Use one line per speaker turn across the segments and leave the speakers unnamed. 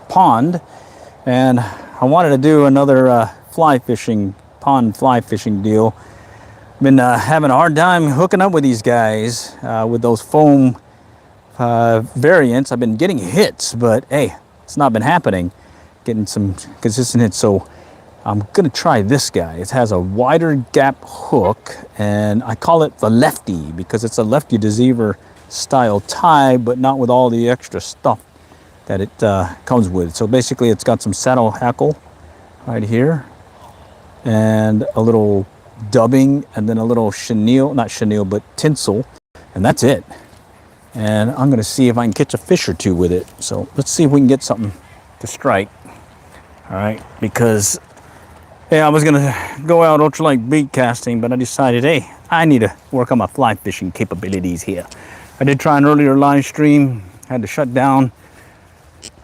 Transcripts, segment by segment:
pond, and I wanted to do another pond fly fishing deal. Been having a hard time hooking up with these guys with those foam variants. I've been getting hits, but hey, it's not been happening. Getting some consistent hits, so I'm gonna try this guy. It has a wider gap hook, and I call it the lefty because it's a lefty deceiver style tie, but not with all the extra stuff that it comes with. So basically it's got some saddle hackle right here and a little dubbing and then a little chenille, not chenille, but tinsel, and that's it. And I'm gonna see if I can catch a fish or two with it. So let's see if we can get something to strike. All right, because I was gonna go out ultralight bait casting, but I decided, hey, I need to work on my fly fishing capabilities here. I did try an earlier live stream, had to shut down.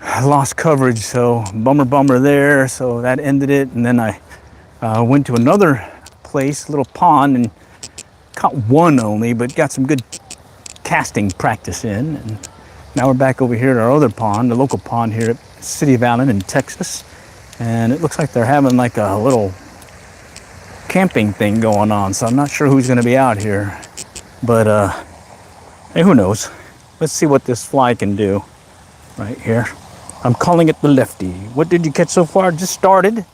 I lost coverage, so bummer there. So that ended it, and then I went to another place, little pond, and caught one only, but got some good casting practice in. And now we're back over here at our other pond, the local pond here at City of Allen in Texas. And it looks like they're having like a little camping thing going on, so I'm not sure who's gonna be out here, but hey, who knows? Let's see what this fly can do right here. I'm calling it the lefty. What did you catch so far? Just started.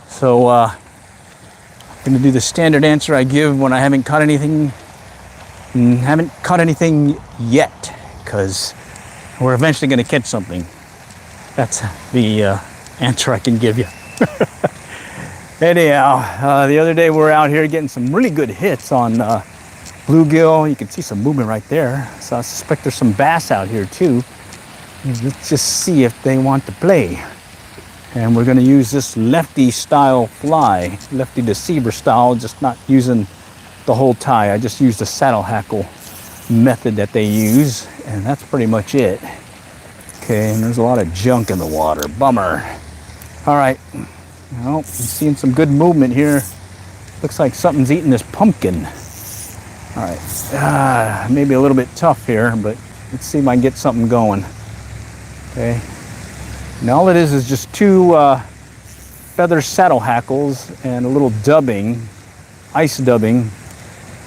So I'm gonna do the standard answer I give when I haven't caught anything yet, because we're eventually gonna catch something. That's the answer I can give you. Anyhow, the other day we were out here getting some really good hits on bluegill. You can see some movement right there. So I suspect there's some bass out here too. Let's just see if they want to play. And we're gonna use this lefty style fly, lefty deceiver style, just not using the whole tie. I just used the saddle hackle method that they use, and that's pretty much it. Okay, and there's a lot of junk in the water. Bummer. All right. Well, I'm seeing some good movement here. Looks like something's eating this pumpkin. All right. Maybe a little bit tough here, but let's see if I can get something going. Okay. And all it is just two feather saddle hackles and a little dubbing, ice dubbing,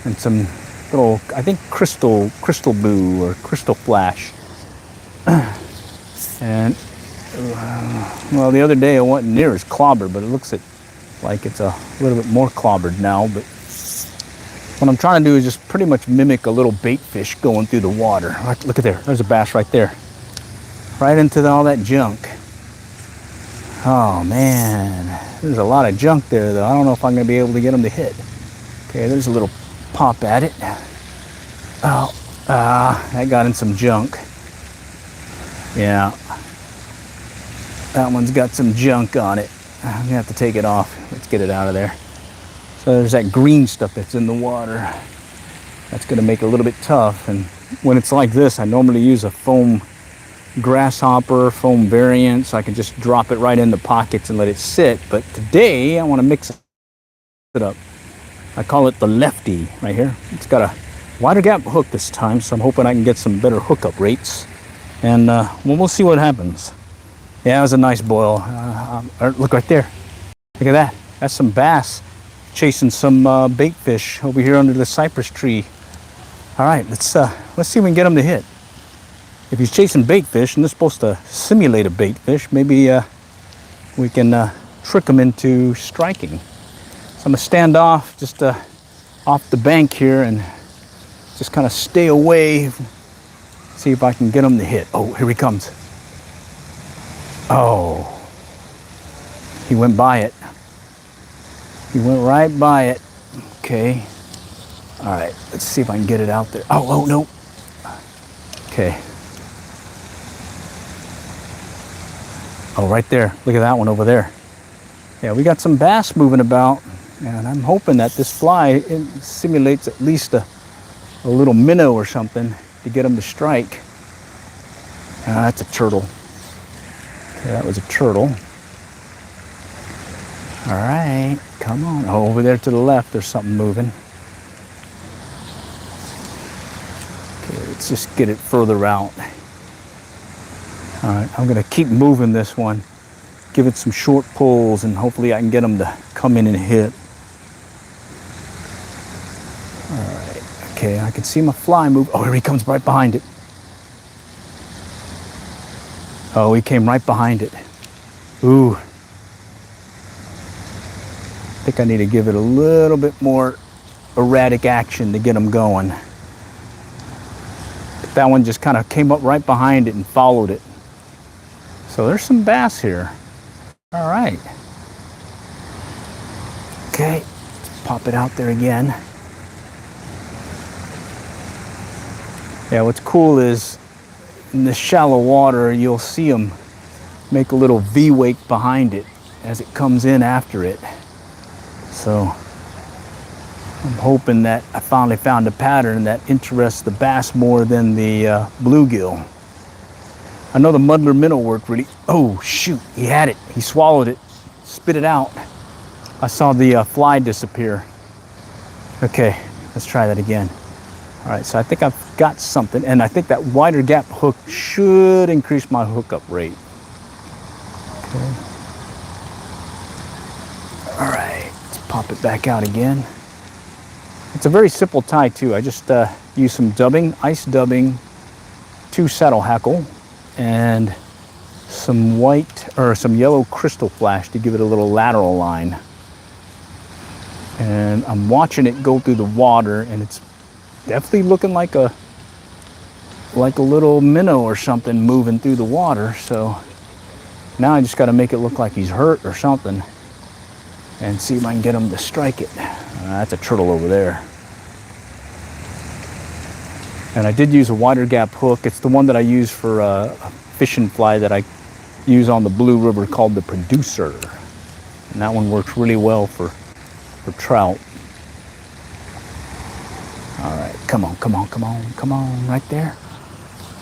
and some little, I think, crystal boo or crystal flash. And well, the other day I wasn't near as clobbered, but it looks like it's a little bit more clobbered now. But what I'm trying to do is just pretty much mimic a little bait fish going through the water. Look at there, there's a bass right there, right into all that junk. Oh man, there's a lot of junk there though. I don't know if I'm gonna be able to get them to hit. Okay, there's a little pop at it. Oh, that got in some junk. Yeah, that one's got some junk on it. I'm gonna have to take it off. Let's get it out of there. So there's that green stuff that's in the water. That's gonna make it a little bit tough. And when it's like this, I normally use a foam grasshopper, foam variant, so I can just drop it right in the pockets and let it sit. But today, I wanna mix it up. I call it the lefty right here. It's got a wider gap hook this time, so I'm hoping I can get some better hookup rates. And we'll see what happens. Yeah, it was a nice boil. Look right there. Look at that. That's some bass chasing some bait fish over here under the cypress tree. All right, let's see if we can get them to hit. If he's chasing bait fish and they're supposed to simulate a bait fish, maybe we can trick him into striking. So I'm gonna stand off just off the bank here and just kind of stay away. See if I can get him to hit. Oh, here he comes. Oh, he went by it. He went right by it. Okay. All right, let's see if I can get it out there. Oh, no. Okay. Oh, right there. Look at that one over there. Yeah, we got some bass moving about, and I'm hoping that this fly simulates at least a little minnow or something to get them to strike. That's a turtle. Okay, that was a turtle. All right, come on. Oh, over there to the left, there's something moving. Okay, let's just get it further out. All right, I'm gonna keep moving this one, give it some short pulls, and hopefully I can get them to come in and hit. All right, okay, I can see my fly move. Oh, here he comes right behind it. Oh, he came right behind it. Ooh. I think I need to give it a little bit more erratic action to get him going. But that one just kind of came up right behind it and followed it. So there's some bass here. All right. Okay, let's pop it out there again. Yeah, what's cool is in the shallow water, you'll see them make a little V-wake behind it as it comes in after it. So I'm hoping that I finally found a pattern that interests the bass more than the bluegill. I know the muddler minnow worked really. Oh shoot, he had it. He swallowed it, spit it out. I saw the fly disappear. Okay, let's try that again. All right, so I think I've got something, and I think that wider gap hook should increase my hookup rate. Okay. All right, let's pop it back out again. It's a very simple tie too. I just use some dubbing, ice dubbing, 2 saddle hackle, and some white or some yellow crystal flash to give it a little lateral line. And I'm watching it go through the water, and it's definitely looking like a little minnow or something moving through the water. So now I just got to make it look like he's hurt or something and see if I can get him to strike it. That's a turtle over there. And I did use a wider gap hook. It's the one that I use for a fishing fly that I use on the Blue River called the Producer. And that one works really well for trout. All right, come on, come on, come on, come on, right there.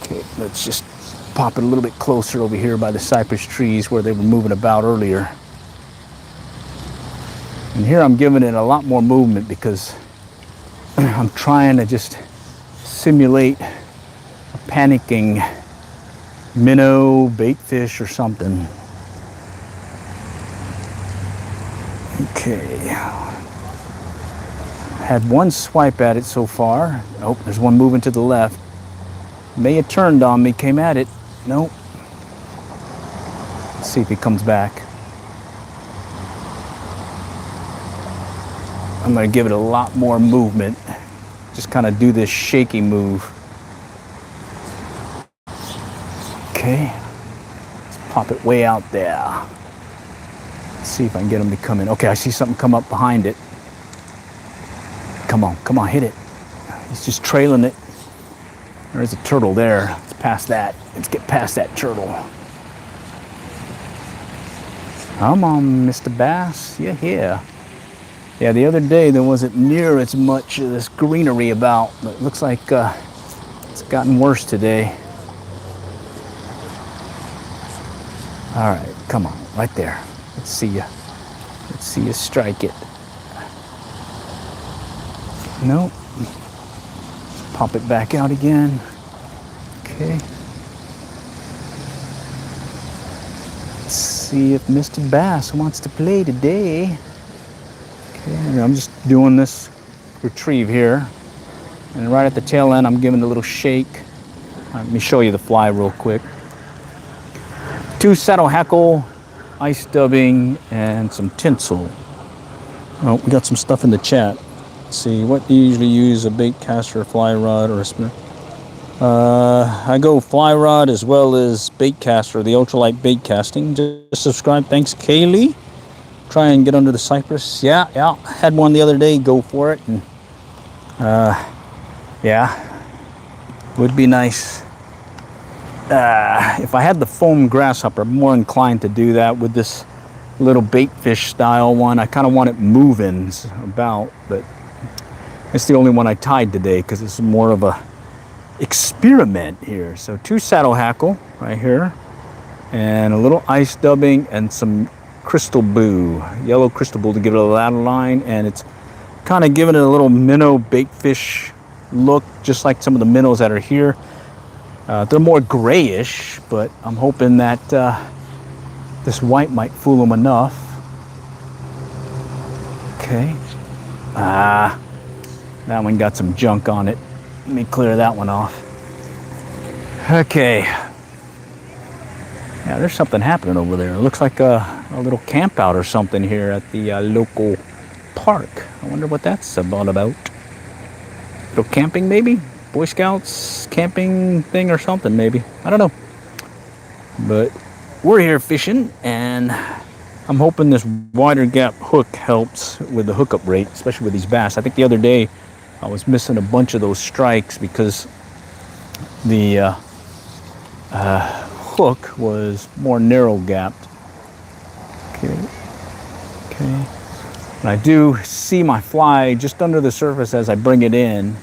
Okay, let's just pop it a little bit closer over here by the cypress trees where they were moving about earlier. And here I'm giving it a lot more movement because I'm trying to just simulate a panicking minnow, bait fish, or something. Okay. Had one swipe at it so far. Oh, there's one moving to the left. May have turned on me, came at it. Nope. Let's see if he comes back. I'm gonna give it a lot more movement. Just kind of do this shaky move. Okay. Let's pop it way out there. Let's see if I can get him to come in. Okay, I see something come up behind it. Come on, hit it. He's just trailing it. There's a turtle there. Let's pass that. Let's get past that turtle. Come on, Mr. Bass. You're here. Yeah, the other day there wasn't near as much of this greenery about, but it looks like it's gotten worse today. All right, come on, right there. Let's see you. Let's see you strike it. Nope. Pop it back out again. Okay. Let's see if Mr. Bass wants to play today. Okay, I'm just doing this retrieve here. And right at the tail end, I'm giving it a little shake. Let me show you the fly real quick. 2 saddle hackle, ice dubbing, and some tinsel. Oh, we got some stuff in the chat. Let's see, what do you usually use, a bait caster, a fly rod, or a spinner? I go fly rod as well as bait caster, the ultralight bait casting. Just subscribe. Thanks, Kaylee. Try and get under the cypress. Yeah, had one the other day. Go for it. And yeah, would be nice. If I had the foam grasshopper, I'm more inclined to do that with this little bait fish style one. I kind of want it moving about, but it's the only one I tied today because it's more of a experiment here. So 2 saddle hackle right here, and a little ice dubbing and some crystal blue, yellow crystal blue to give it a lateral line, and it's kind of giving it a little minnow bait fish look, just like some of the minnows that are here. They're more grayish, but I'm hoping that this white might fool them enough. Okay. That one got some junk on it. Let me clear that one off. Okay. Yeah, there's something happening over there. It looks like a little camp out or something here at the local park. I wonder what that's all about. Little camping maybe? Boy Scouts camping thing or something maybe. I don't know. But we're here fishing, and I'm hoping this wider gap hook helps with the hookup rate, especially with these bass. I think the other day I was missing a bunch of those strikes because the hook was more narrow gapped. Okay. And I do see my fly just under the surface as I bring it in,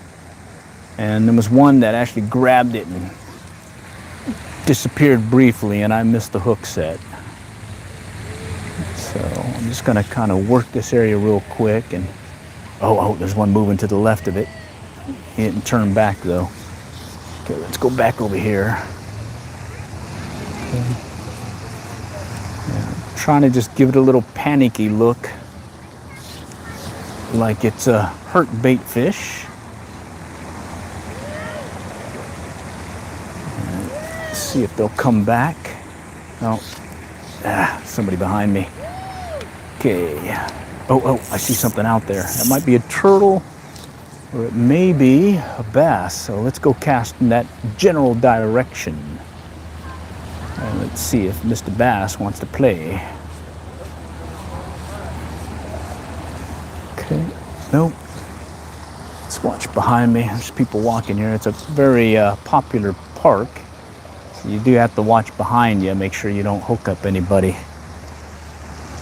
and there was one that actually grabbed it and disappeared briefly, and I missed the hook set. So I'm just gonna kind of work this area real quick, and oh, there's one moving to the left of it. He didn't turn back though. Okay, let's go back over here. Okay. Yeah, I'm trying to just give it a little panicky look, like it's a hurt bait fish. Let's see if they'll come back. Oh, somebody behind me. Okay. Oh, I see something out there. That might be a turtle, or it may be a bass. So let's go cast in that general direction. And let's see if Mr. Bass wants to play. Okay. Nope. Let's watch behind me. There's people walking here. It's a very popular park. So you do have to watch behind you. Make sure you don't hook up anybody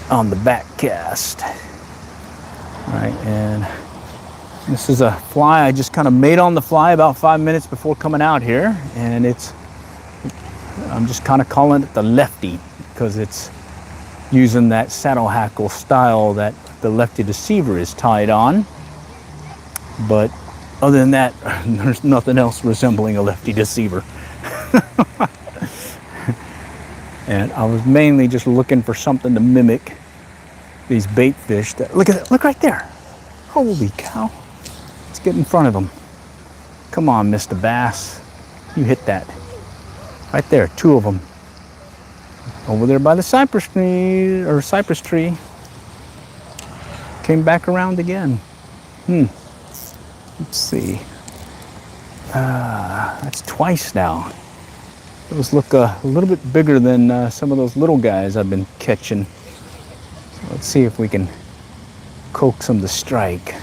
on the back cast. All right, and this is a fly I just kind of made on the fly about 5 minutes before coming out here, and I'm just kind of calling it the lefty because it's using that saddle hackle style that the lefty deceiver is tied on. But other than that, there's nothing else resembling a lefty deceiver. And I was mainly just looking for something to mimic these bait fish. Look right there. Holy cow. Let's get in front of them. Come on, Mr. Bass. You hit that. Right there, 2 of them. Over there by the cypress tree. Came back around again. Let's see. That's twice now. Those look a little bit bigger than some of those little guys I've been catching. So let's see if we can coax them to strike.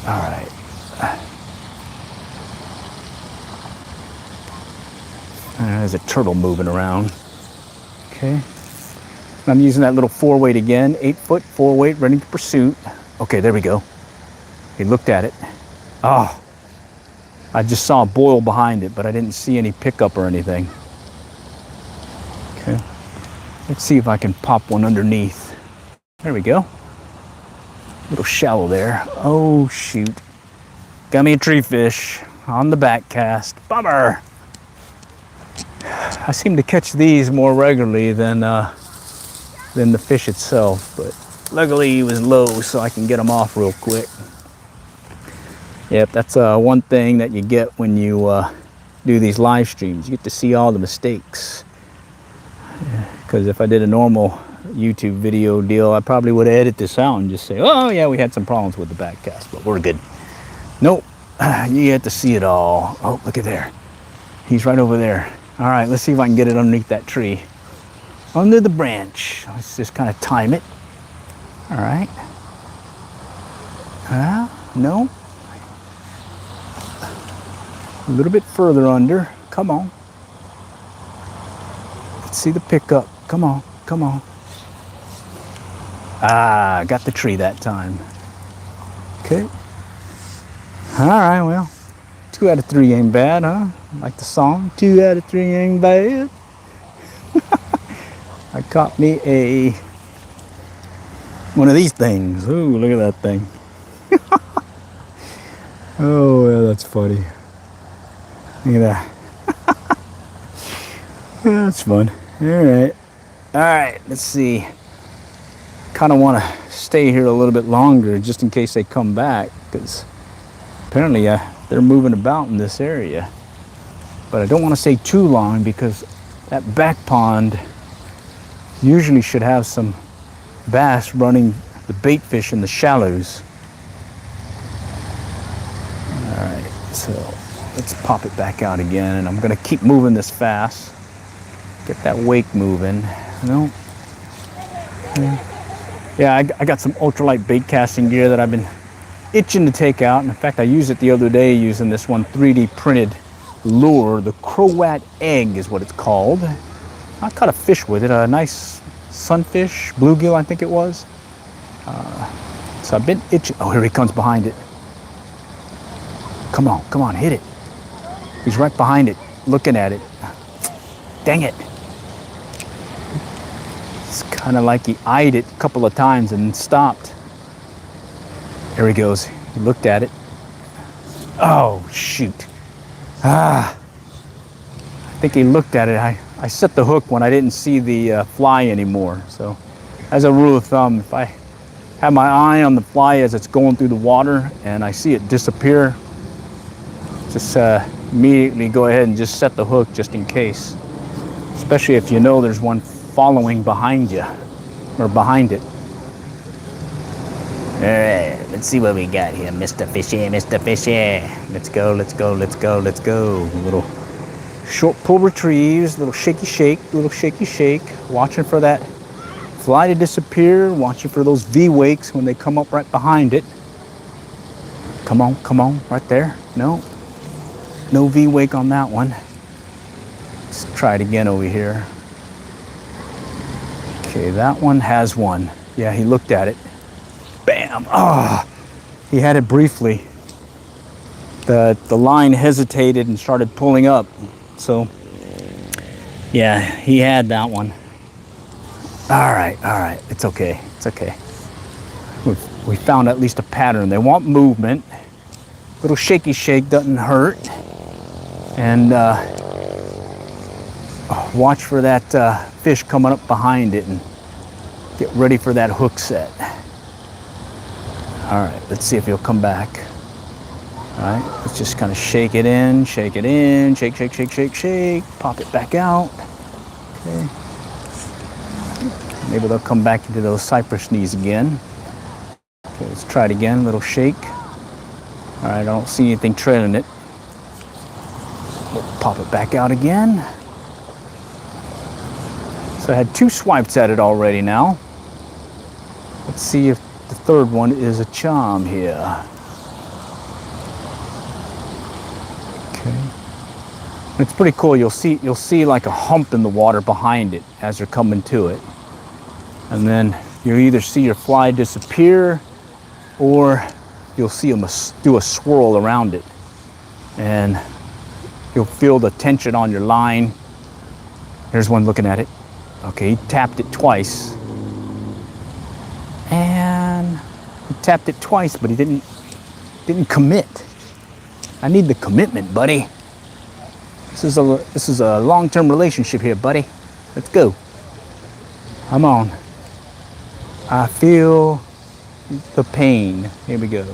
All right. There's a turtle moving around. Okay. I'm using that little 4-weight again. 8-foot 4-weight, ready to pursuit. Okay, there we go. He looked at it. Oh, I just saw a boil behind it, but I didn't see any pickup or anything. Okay. Let's see if I can pop one underneath. There we go. A little shallow there. Oh, shoot. Got me a tree fish on the back cast. Bummer. I seem to catch these more regularly than the fish itself, but luckily he was low so I can get him off real quick. Yep, that's one thing that you get when you do these live streams. You get to see all the mistakes. Because if I did a normal YouTube video deal, I probably would edit this out and just say, oh yeah, we had some problems with the back cast, but we're good. Nope, you get to see it all. Oh, look at there. He's right over there. All right, let's see if I can get it underneath that tree. Under the branch. Let's just kind of time it. All right. No. A little bit further under. Come on. Let's see the pickup. Come on. Come on. Got the tree that time. Okay. All right, well, 2 out of 3 ain't bad, huh? Like the song, 2 out of 3 ain't bad. I caught me one of these things. Ooh, look at that thing. Oh, yeah, that's funny. Look at that. Yeah, that's fun. All right, let's see. Kind of want to stay here a little bit longer just in case they come back, because apparently they're moving about in this area. But I don't want to stay too long because that back pond usually should have some bass running the bait fish in the shallows. All right, so let's pop it back out again, and I'm going to keep moving this fast. Get that wake moving. No. Yeah, I got some ultralight bait casting gear that I've been itching to take out. And in fact, I used it the other day using this one 3D printed lure. The COAF egg is what it's called. I caught a fish with it, a nice sunfish, bluegill I think it was. So I've been itching. Oh, here he comes behind it. Come on, hit it. He's right behind it, looking at it. Dang it. It's kind of like he eyed it a couple of times and stopped. There he goes. He looked at it. Oh, shoot. I think he looked at it. I set the hook when I didn't see the fly anymore. So as a rule of thumb, if I have my eye on the fly as it's going through the water and I see it disappear, just immediately go ahead and just set the hook just in case. Especially if you know there's one following behind you, or behind it. All right, let's see what we got here, Mr. Fishy, Mr. Fishy. Let's go, let's go, let's go, let's go. Little short pull retrieves, little shaky shake, little shaky shake. Watching for that fly to disappear, watching for those V-wakes when they come up right behind it. Come on, right there. No V-wake on that one. Let's try it again over here. Okay, that one has one. Yeah, he looked at it. Bam! Ah, he had it briefly. The line hesitated and started pulling up. So, yeah, he had that one. All right, it's okay, it's okay. We found at least a pattern. They want movement. Little shaky shake doesn't hurt. And watch for that fish coming up behind it and get ready for that hook set. All right, let's see if he'll come back. All right, let's just kind of shake it in, shake, pop it back out. Okay. Maybe they'll come back into those cypress knees again. Okay, let's try it again, little shake. All right, I don't see anything trailing it. We'll pop it back out again. So I had 2 swipes at it already now. Let's see if the third one is a charm here. Okay. It's pretty cool. You'll see like a hump in the water behind it as they're coming to it. And then you'll either see your fly disappear or you'll see them do a swirl around it. And you'll feel the tension on your line. There's one looking at it. Okay, he tapped it twice. And he tapped it twice, but he didn't commit. I need the commitment, buddy. This is a long-term relationship here, buddy. Let's go. Come on. I feel the pain. Here we go.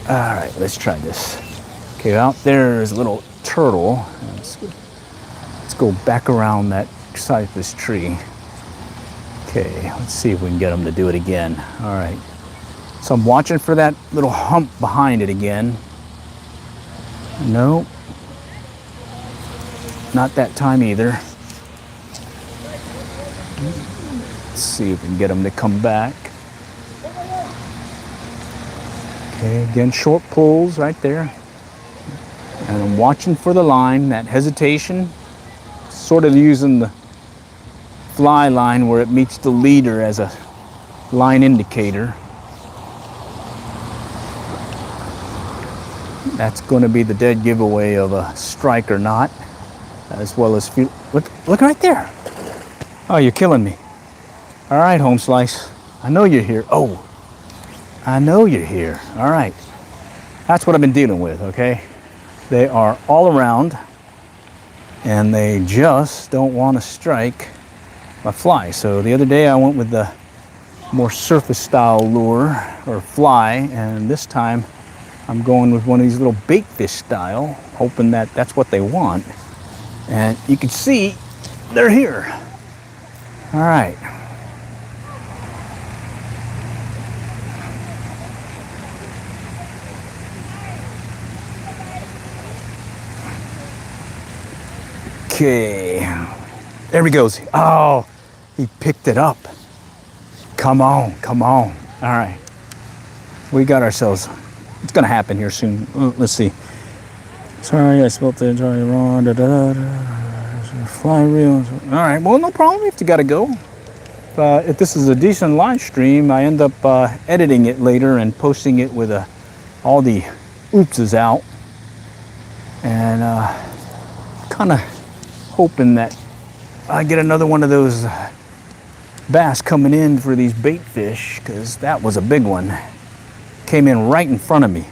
All right, let's try this. Okay, out there is a little turtle. Let's go back around that side of this tree. Okay, let's see if we can get him to do it again. All right. So I'm watching for that little hump behind it again. Nope. Not that time either. Let's see if we can get him to come back. Okay, again, short pulls right there. And I'm watching for the line, that hesitation, sort of using the fly line where it meets the leader as a line indicator. That's going to be the dead giveaway of a strike or not, as well as look right there. Oh, you're killing me. All right, home slice. I know you're here. Oh, I know you're here. All right. That's what I've been dealing with, okay? They are all around and they just don't want to strike my fly. So the other day I went with the more surface style lure or fly, and this time I'm going with one of these little bait fish style, hoping that that's what they want. And you can see they're here. All right. Okay, there he goes. Oh, he picked it up. Come on, come on. All right, we got ourselves, it's gonna happen here soon. Let's see. Sorry, I spelled the entire wrong. Fly reel. All right, well, no problem if you gotta go. If this is a decent live stream, I end up editing it later and posting it with all the oopses out. And kind of hoping that I get another one of those bass coming in for these bait fish, because that was a big one. Came in right in front of me.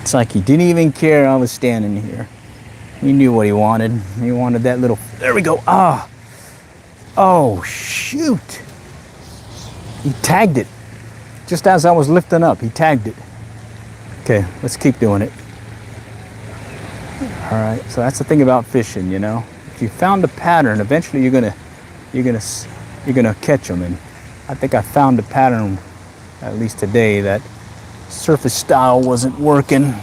It's like he didn't even care I was standing here. He knew what he wanted. He wanted that little, there we go. Ah, oh shoot. He tagged it. Just as I was lifting up, he tagged it. Okay, let's keep doing it. All right, so that's the thing about fishing, you know. If you found a pattern, eventually you're gonna catch them. And I think I found a pattern, at least today, that surface style wasn't working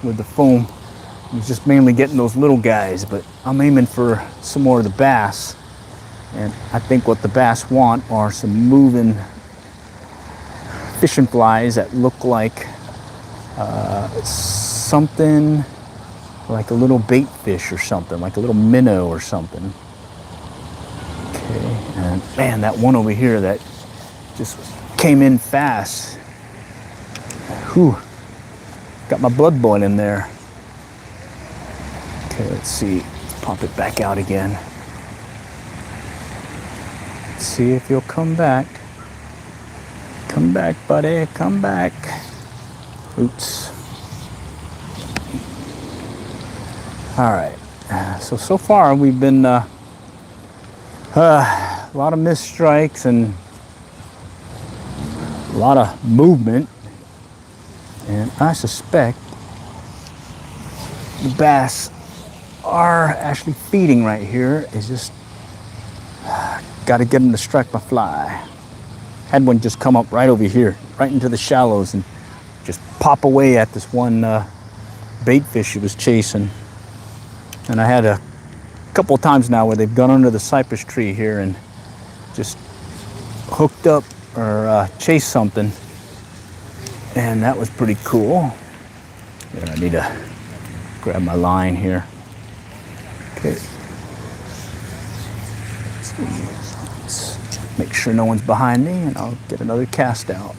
with the foam. It was just mainly getting those little guys, but I'm aiming for some more of the bass. And I think what the bass want are some moving fishing flies that look like something like a little bait fish or something, like a little minnow or something. Okay, and man, that one over here that just came in fast. Whew, got my blood boiling there. Okay, let's see, let's pop it back out again. Let's see if you'll come back. Come back, buddy, come back. Oops. All right, so far we've been a lot of missed strikes and a lot of movement, and I suspect the bass are actually feeding right here. It's just got to get them to strike my fly. Had one just come up right over here, right into the shallows, and just pop away at this one bait fish he was chasing. And I had a couple of times now where they've gone under the cypress tree here and just hooked up or chased something. And that was pretty cool. There, I need to grab my line here. Okay. Let's make sure no one's behind me, and I'll get another cast out.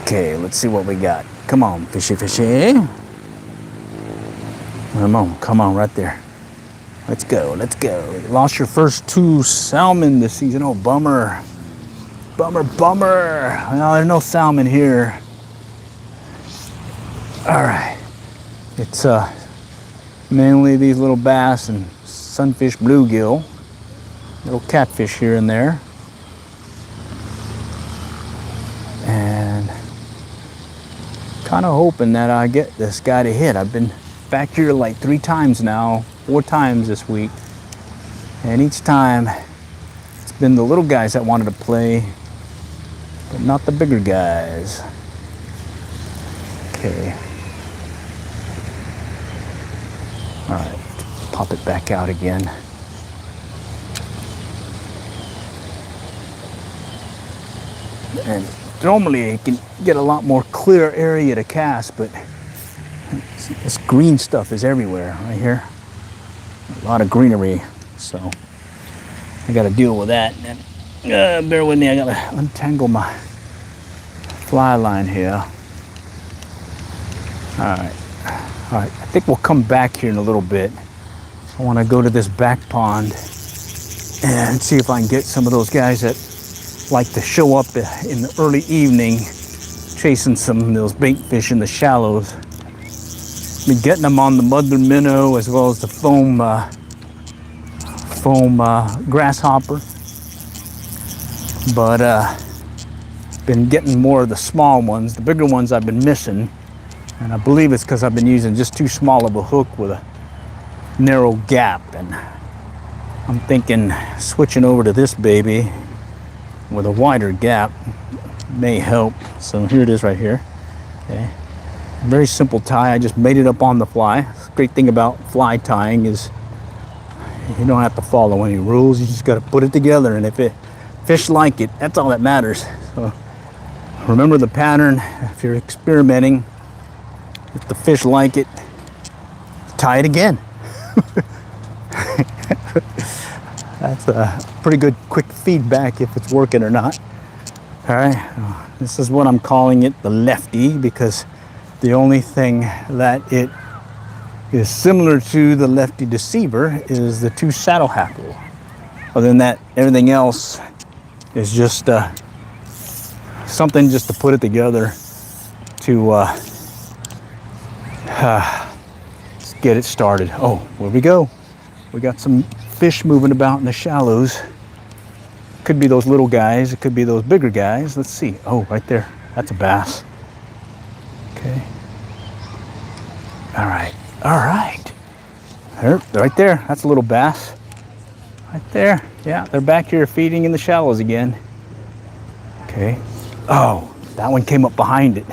Okay, let's see what we got. Come on, fishy, fishy. Come on, right there. Let's go, let's go. Lost your first 2 salmon this season. Oh, bummer. Bummer, bummer. No, there's no salmon here. All right. It's mainly these little bass and sunfish, bluegill. Little catfish here and there. And kind of hoping that I get this guy to hit. I've been back here like 3 times now, 4 times this week. And each time it's been the little guys that wanted to play, but not the bigger guys. Okay. All right, pop it back out again. And normally you can get a lot more clear area to cast, but this green stuff is everywhere right here. A lot of greenery, so I got to deal with that. And bear with me, I got to untangle my fly line here. All right, I think we'll come back here in a little bit. I want to go to this back pond and see if I can get some of those guys that like to show up in the early evening, chasing some of those bait fish in the shallows. Been getting them on the mother minnow as well as the foam grasshopper, but been getting more of the small ones. The bigger ones I've been missing, and I believe it's because I've been using just too small of a hook with a narrow gap, and I'm thinking switching over to this baby with a wider gap may help. So here it is right here. Okay, very simple tie. I just made it up on the fly. The great thing about fly tying is you don't have to follow any rules. You just got to put it together, and if fish like it, that's all that matters. So remember the pattern. If you're experimenting, if the fish like it, tie it again. That's a pretty good quick feedback if it's working or not. All right, this is what I'm calling it, the lefty, because the only thing that it is similar to the lefty deceiver is the 2 saddle hackle. Other than that, everything else is just something just to put it together to get it started. Oh, where we go? We got some fish moving about in the shallows. Could be those little guys. It could be those bigger guys. Let's see. Oh, right there. That's a bass. Okay. All right. All right. There, right there. That's a little bass. Right there. Yeah, they're back here feeding in the shallows again. Okay. Oh, that one came up behind it.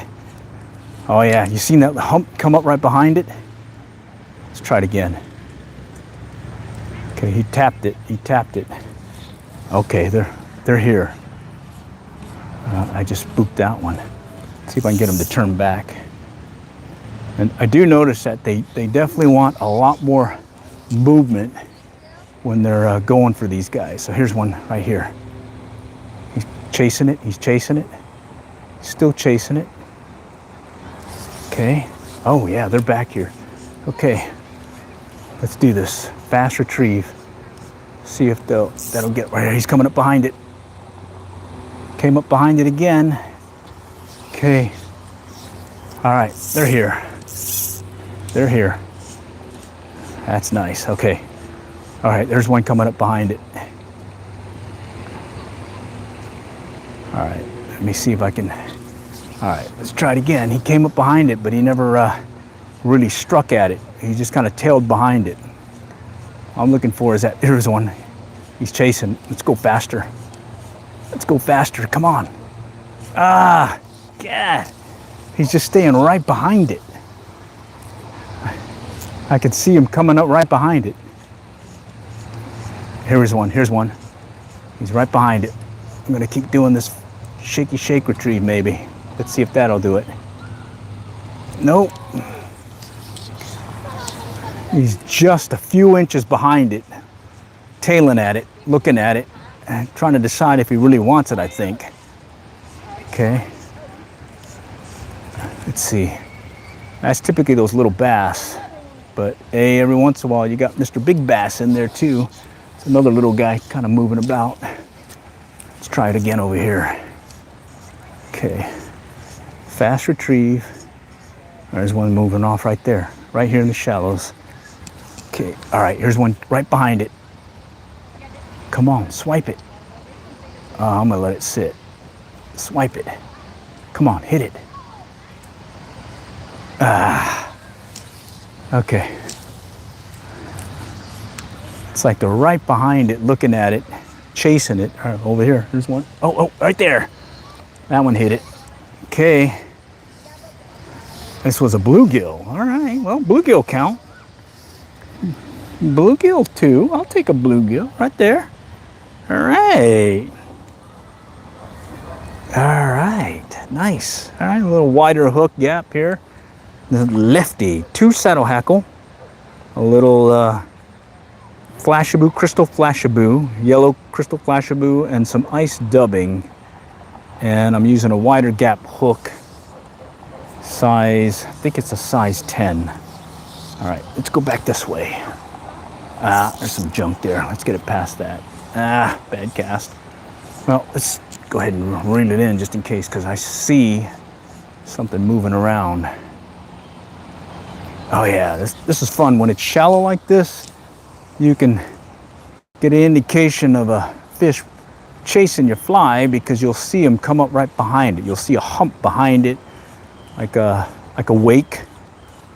Oh yeah, you seen that hump come up right behind it? Let's try it again. Okay, he tapped it. He tapped it. Okay, they're here. I just spooked that one. Let's see if I can get them to turn back. And I do notice that they definitely want a lot more movement when they're going for these guys. So here's one right here. He's chasing it. He's chasing it. Still chasing it. Okay. Oh yeah, they're back here. Okay. Let's do this. Fast retrieve. See if that'll get right here. He's coming up behind it. Came up behind it again. Okay. All right, they're here. They're here. That's nice. Okay. All right, there's one coming up behind it. All right, let me see if I can. All right, let's try it again. He came up behind it, but he never really struck at it. He just kind of tailed behind it. All I'm looking for is that, here's one. He's chasing. Let's go faster. Let's go faster. Come on. Ah, God. He's just staying right behind it. I can see him coming up right behind it. Here's one. Here's one. He's right behind it. I'm going to keep doing this shaky shake retrieve maybe. Let's see if that'll do it. Nope. He's just a few inches behind it, tailing at it, looking at it, and trying to decide if he really wants it, I think. Okay. Let's see. That's typically those little bass, but hey, every once in a while you got Mr. Big Bass in there too. It's another little guy kind of moving about. Let's try it again over here. Okay. Fast retrieve. There's one moving off right there, right here in the shallows. Okay, all right, here's one right behind it. Come on, swipe it. I'm gonna let it sit. Swipe it. Come on, hit it. Okay. It's like they're right behind it, looking at it, chasing it. All right, over here, there's one. Oh, right there. That one hit it. Okay. This was a bluegill. All right, well, bluegill count. Bluegill too. I'll take a bluegill right there. All right. All right, nice. All right, a little wider hook gap here. The lefty, 2 saddle hackle, a little flashabou, crystal flashabou, yellow crystal flashabou, and some ice dubbing. And I'm using a wider gap hook, size, I think it's a size 10. All right, let's go back this way. There's some junk there. Let's get it past that. Bad cast. Well, let's go ahead and reel it in just in case, because I see something moving around. Oh yeah, this is fun. When it's shallow like this, you can get an indication of a fish chasing your fly because you'll see them come up right behind it. You'll see a hump behind it, like a wake,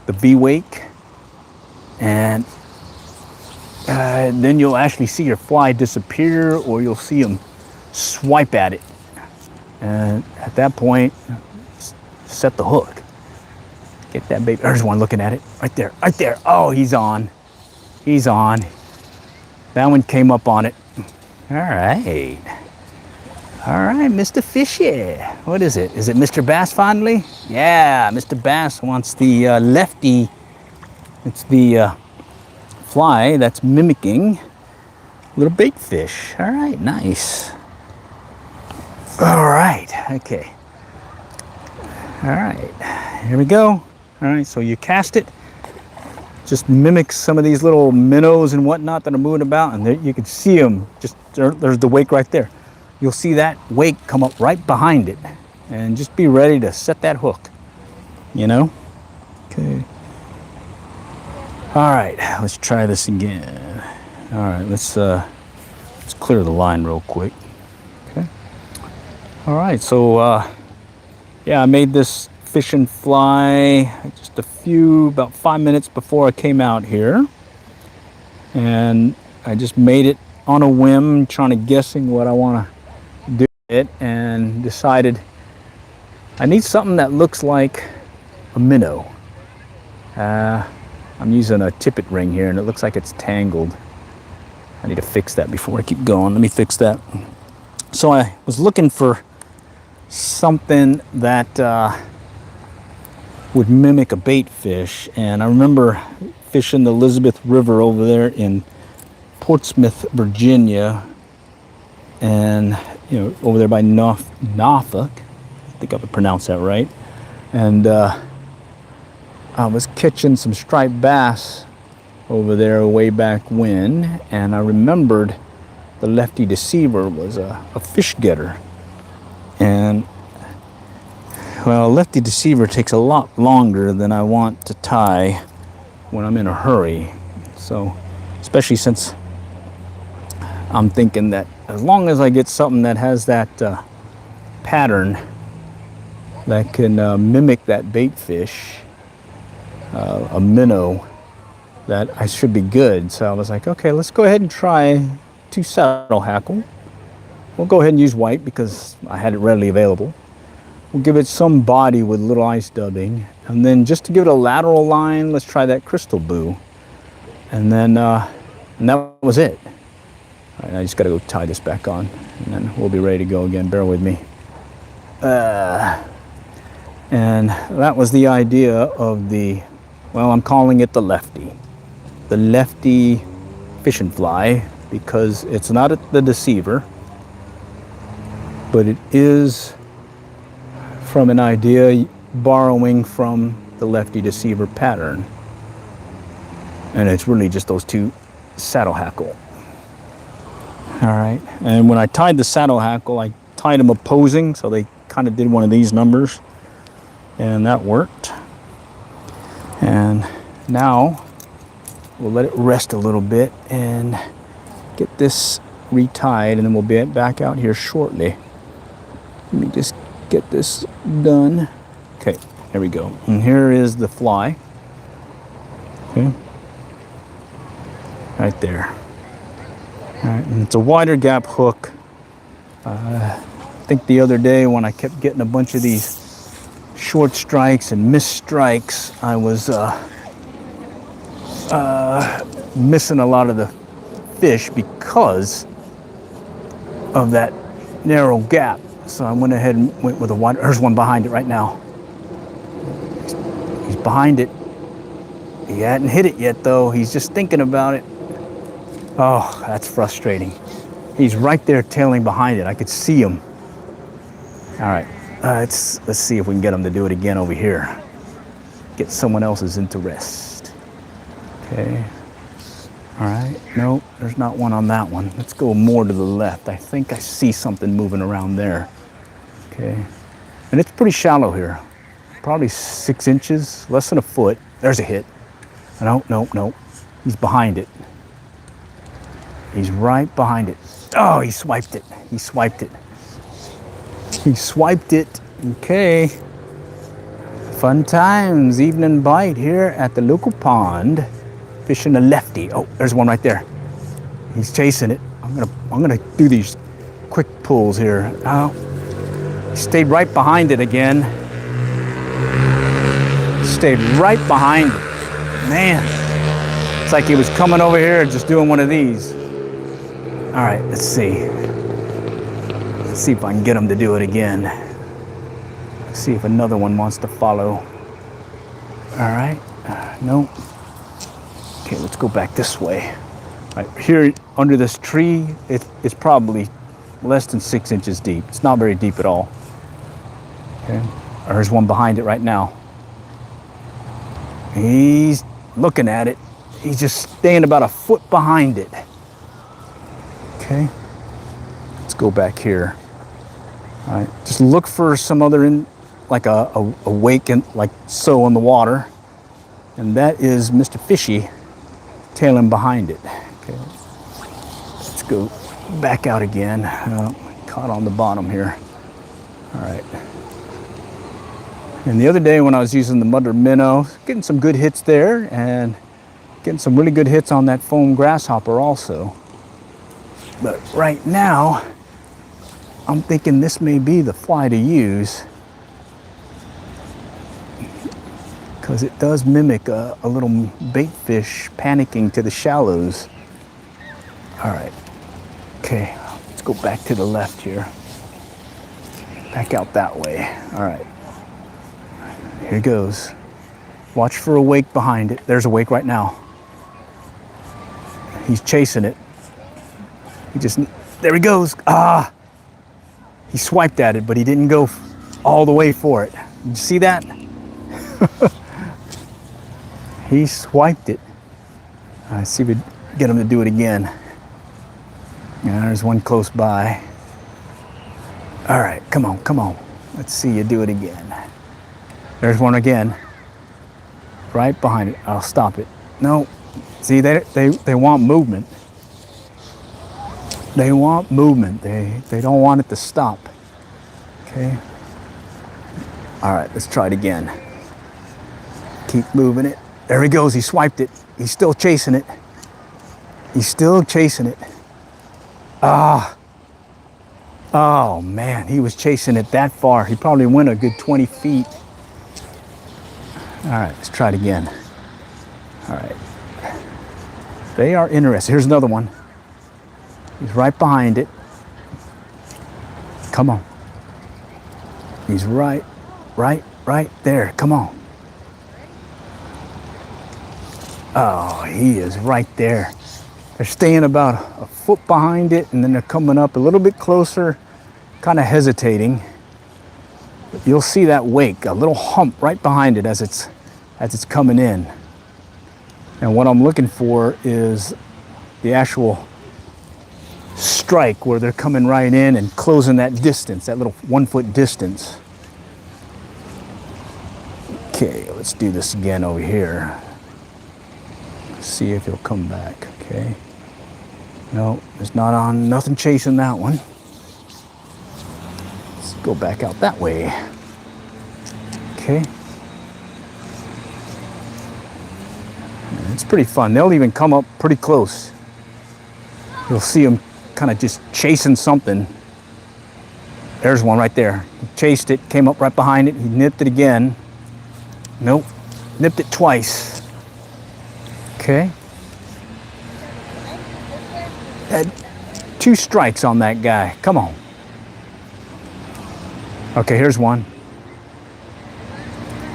the V wake, and then you'll actually see your fly disappear, or you'll see them swipe at it. And at that point, set the hook. Get that baby. There's one looking at it. Right there. Right there. Oh, he's on. He's on. That one came up on it. All right. All right, Mr. Fishy. What is it? Is it Mr. Bass finally? Yeah, Mr. Bass wants the lefty. It's the fly that's mimicking little bait fish. All right, nice. All right, okay. All right, here we go. All right, so you cast it, just mimic some of these little minnows and whatnot that are moving about, and there, you can see them. Just there's the wake right there. You'll see that wake come up right behind it, and just be ready to set that hook. You know? Okay. All right, let's try this again. All right, let's clear the line real quick. Okay. All right, so yeah, I made this fishing fly just about 5 minutes before I came out here, and I just made it on a whim, trying to guessing what I want to do with it, and decided I need something that looks like a minnow. I'm using a tippet ring here, and it looks like it's tangled. I need to fix that before I keep going. Let me fix that. So I was looking for something that would mimic a bait fish, and I remember fishing the Elizabeth River over there in Portsmouth, Virginia, and over there by Norfolk. I think I would pronounce that right. And I was catching some striped bass over there way back when, and I remembered the Lefty Deceiver was a fish getter. And well, Lefty Deceiver takes a lot longer than I want to tie when I'm in a hurry. So, especially since I'm thinking that as long as I get something that has that pattern that can mimic that bait fish, a minnow, that I should be good. So I was like, okay, let's go ahead and try 2 saddle hackle. We'll go ahead and use white because I had it readily available. We'll give it some body with little ice dubbing. And then just to give it a lateral line, let's try that crystal boo. And then and that was it. All right, I just got to go tie this back on, and then we'll be ready to go again. Bear with me. And that was the idea of the, well, I'm calling it the Lefty fishing fly, because it's not the Deceiver, but it is from an idea borrowing from the Lefty Deceiver pattern. And it's really just those 2 saddle hackle. All right, and when I tied the saddle hackle, I tied them opposing, so they kind of did one of these numbers, and that worked. And now we'll let it rest a little bit and get this retied, and then we'll be back out here shortly. Let me just get this done. Okay, there we go. And here is the fly. Okay, right there. All right, and it's a wider gap hook. I think the other day when I kept getting a bunch of these short strikes and missed strikes, I was missing a lot of the fish because of that narrow gap. So I went ahead and went with a wider. There's one behind it right now. He's behind it. He hadn't hit it yet though. He's just thinking about it. Oh, that's frustrating. He's right there tailing behind it. I could see him. All right, let's see if we can get him to do it again over here. Get someone else's interest. Okay. All right, no, there's not one on that one. Let's go more to the left. I think I see something moving around there. Okay, and it's pretty shallow here. Probably 6 inches, less than a foot. There's a hit. No, no, no. He's behind it. He's right behind it. Oh, he swiped it. He swiped it. He swiped it. Okay. Fun times, evening bite here at the local pond. Fishing a lefty. Oh, there's one right there. He's chasing it. I'm gonna do these quick pulls here. Oh, he stayed right behind it again. Stayed right behind it. Man, it's like he was coming over here just doing one of these. All right, let's see. Let's see if I can get him to do it again. Let's see if another one wants to follow. All right, no. Okay, let's go back this way. Right, here under this tree, it's probably less than 6 inches deep. It's not very deep at all. Okay, there's one behind it right now. He's looking at it. He's just staying about a foot behind it. Okay, let's go back here. All right, just look for some other like a wake like so in the water, and that is Mr. Fishy tailing behind it. Okay, let's go back out again. Caught on the bottom here. All right. And the other day when I was using the mudder minnow, getting some good hits there and getting some really good hits on that foam grasshopper also. But right now, I'm thinking this may be the fly to use because it does mimic a little bait fish panicking to the shallows. All right, okay, let's go back to the left here. Back out that way. All right, here goes. Watch for a wake behind it. There's a wake right now. He's chasing it. There he goes. Ah, he swiped at it, but he didn't go all the way for it. Did you see that? He swiped it. Let's see if we get him to do it again. Yeah, there's one close by. All right, come on, come on. Let's see you do it again. There's one again. Right behind it. I'll stop it. No. See, they want movement. They want movement. They don't want it to stop. Okay. All right, let's try it again. Keep moving it. There he goes. He swiped it. He's still chasing it. He's still chasing it. Ah. Oh, man. He was chasing it that far. He probably went a good 20 feet. All right, let's try it again. All right. They are interested. Here's another one. He's right behind it. Come on. He's right there. Come on. Oh, he is right there. They're staying about a foot behind it, and then they're coming up a little bit closer, kind of hesitating. But you'll see that wake, a little hump right behind it as it's coming in. And what I'm looking for is the actual strike where they're coming right in and closing that distance, that little 1 foot distance. Okay, let's do this again over here. See if he'll come back. Okay. No, it's not on. Nothing chasing that one. Let's go back out that way. Okay. It's pretty fun. They'll even come up pretty close. You'll see them kind of just chasing something. There's one right there. He chased it, came up right behind it. He nipped it again. Nope. Nipped it twice. Okay. Had 2 strikes on that guy. Come on. Okay, here's one.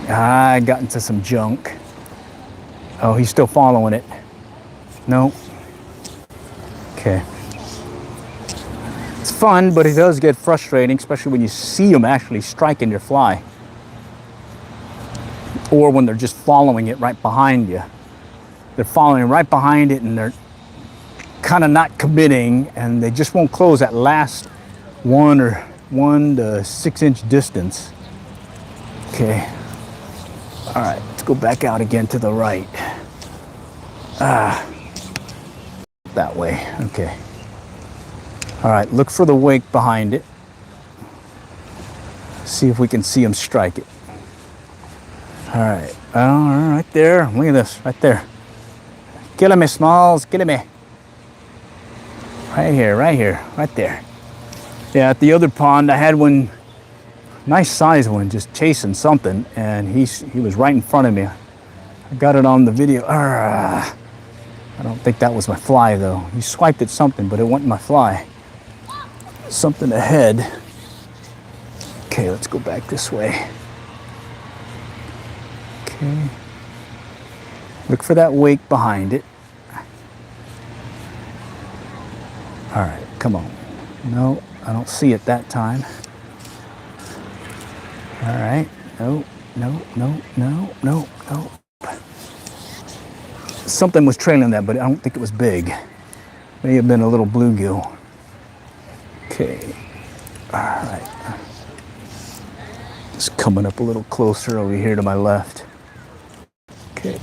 I got into some junk. Oh, he's still following it. No. Okay. It's fun, but it does get frustrating, especially when you see them actually striking your fly. Or when they're just following it right behind you. They're following right behind it and kind of not committing, and they just won't close that last 1 to 6 inch distance. Okay. All right, let's go back out again to the right. That way. Okay. All right, look for the wake behind it. See if we can see him strike it. All right. Oh, right there. Look at this. Right there. Killing me, Smalls. Killing me. Right here. Right here. Right there. Yeah, at the other pond, I had one, nice size one, just chasing something, and he was right in front of me. I got it on the video. I don't think that was my fly, though. He swiped at something, but it wasn't my fly. Something ahead. Okay, let's go back this way. Okay. Look for that wake behind it. All right, come on. No, I don't see it that time. All right. No, no, no, no, no, no. Something was trailing that, but I don't think it was big. May have been a little bluegill. Okay. All right. Just coming up a little closer over here to my left. Okay.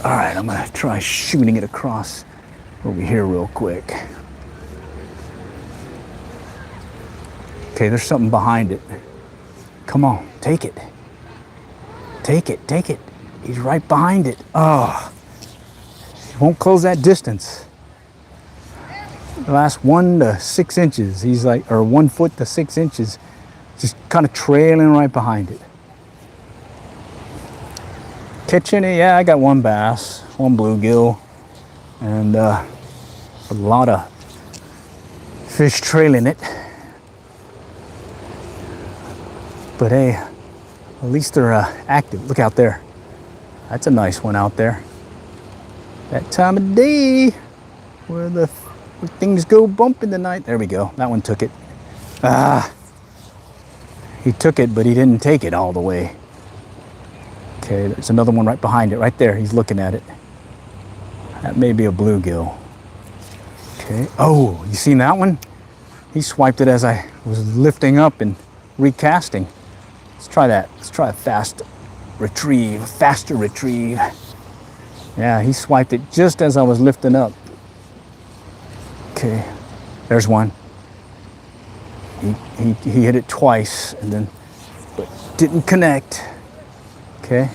All right, I'm gonna try shooting it across over here real quick. Okay, there's something behind it. Come on, take it. Take it, take it. He's right behind it. Oh, he won't close that distance. The last 1 to 6 inches, he's like, or 1 foot to 6 inches, just kind of trailing right behind it. Catching it, yeah, I got one bass, one bluegill, and a lot of fish trailing it. But hey, at least they're active. Look out there. That's a nice one out there. That time of day where things go bump in the night. There we go. That one took it. He took it, but he didn't take it all the way. Okay, there's another one right behind it, right there. He's looking at it. That may be a bluegill. Okay. Oh, you seen that one? He swiped it as I was lifting up and recasting. Let's try that. Let's try a faster retrieve. Yeah, he swiped it just as I was lifting up. Okay, there's one. He hit it twice and then but didn't connect. Okay.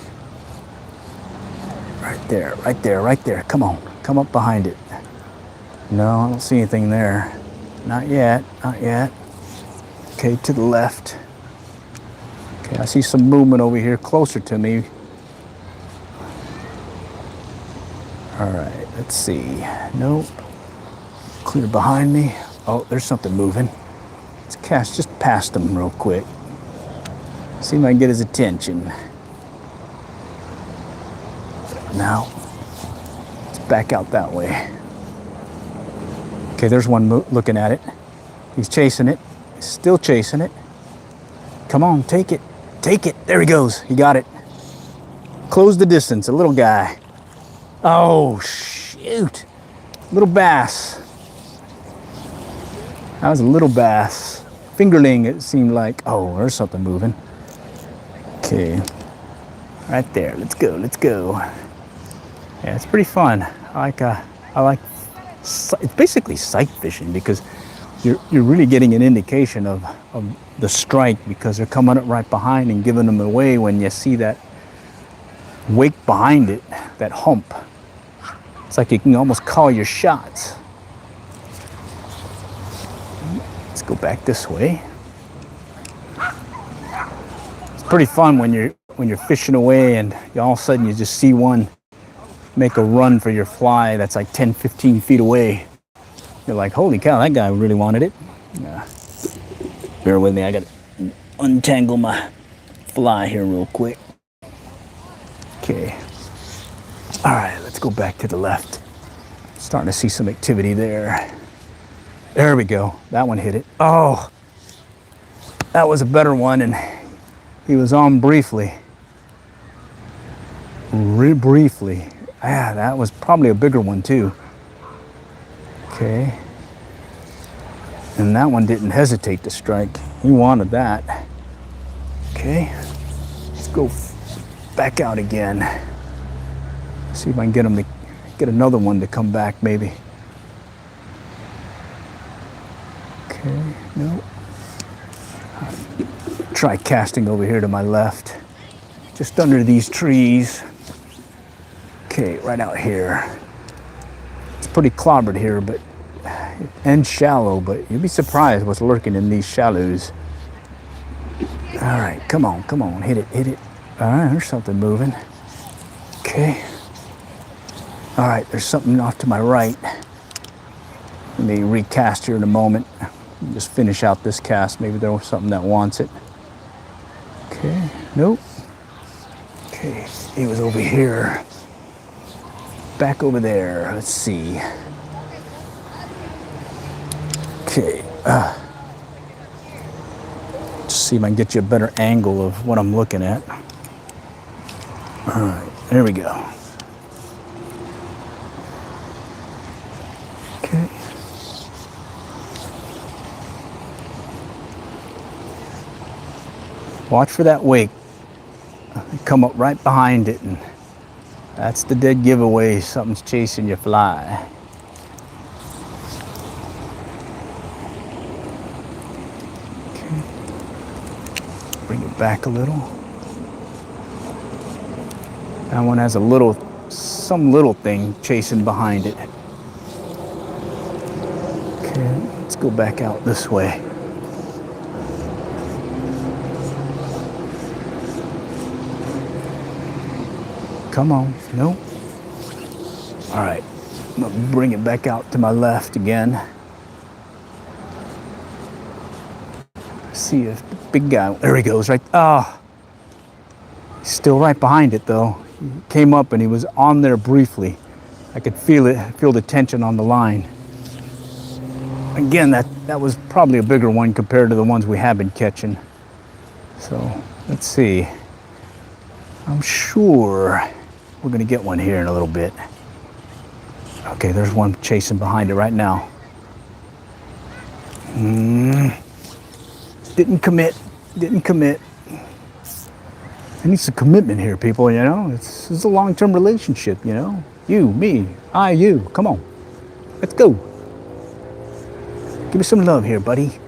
Right there, right there, right there. Come on, come up behind it. No, I don't see anything there. Not yet, not yet. Okay, to the left. Okay, I see some movement over here closer to me. All right, let's see. Nope. Clear behind me. Oh, there's something moving. Let's cast just past him real quick. See if I can get his attention. Now, let's back out that way. Okay, there's one looking at it. He's chasing it. He's still chasing it. Come on, take it. Take it. There he goes. He got it. Close the distance, a little guy. Oh, shoot. Little bass. That was a little bass. Fingerling, it seemed like. Oh, there's something moving. Okay. Right there. Let's go. Let's go. Yeah, it's pretty fun. I like it's basically sight fishing because you're really getting an indication of the strike because they're coming up right behind and giving them away when you see that wake behind it, that hump. It's like you can almost call your shots. Let's go back this way. It's pretty fun when you're fishing away and all of a sudden you just see one make a run for your fly that's like 10, 15 feet away. You're like, holy cow, that guy really wanted it. Bear with me, I gotta untangle my fly here real quick. Okay. All right, let's go back to the left. Starting to see some activity there. There we go. That one hit it. Oh, that was a better one, and he was on briefly. Briefly. Yeah, that was probably a bigger one too. Okay. And that one didn't hesitate to strike. He wanted that. Okay. Let's go back out again. See if I can get him to get another one to come back maybe. Okay, no. Try casting over here to my left. Just under these trees. Okay, right out here. It's pretty clobbered here, but and shallow, but you'd be surprised what's lurking in these shallows. All right, come on, hit it, hit it. All right, there's something moving. Okay. All right, there's something off to my right. Let me recast here in a moment. Just finish out this cast. Maybe there was something that wants it. Okay, nope. Okay, he was over here. Back over there, let's see. Okay, just see if I can get you a better angle of what I'm looking at. All right, there we go. Okay. Watch for that wake. Come up right behind it, and that's the dead giveaway. Something's chasing your fly. Okay. Bring it back a little. That one has some little thing chasing behind it. Okay, let's go back out this way. Come on, no. All right, I'm gonna bring it back out to my left again. See if the big guy, there he goes, right, he's still right behind it though. He came up and he was on there briefly. I could feel it, feel the tension on the line. Again, that was probably a bigger one compared to the ones we have been catching. So, let's see. I'm sure we're gonna get one here in a little bit. Okay, there's one chasing behind it right now. Didn't commit. I need some commitment here, people, you know? It's a long-term relationship, you know? You, me, I, you. Come on. Let's go. Give me some love here, buddy.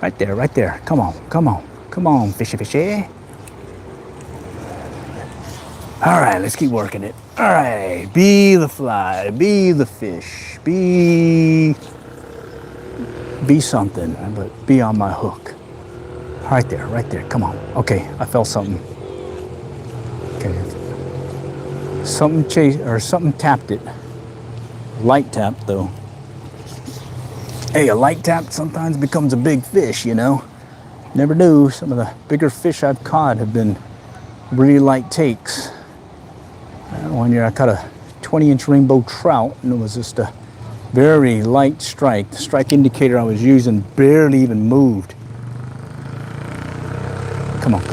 Right there. Come on, fishy. All right, let's keep working it. All right, be the fly, be the fish, be something, but be on my hook. Right there, come on. Okay, I felt something. Okay, something tapped it. Light tap though. Hey, a light tap sometimes becomes a big fish, you know? Never knew. Some of the bigger fish I've caught have been really light takes. One year I caught a 20-inch rainbow trout, and it was just a very light strike. The strike indicator I was using barely even moved. Come on.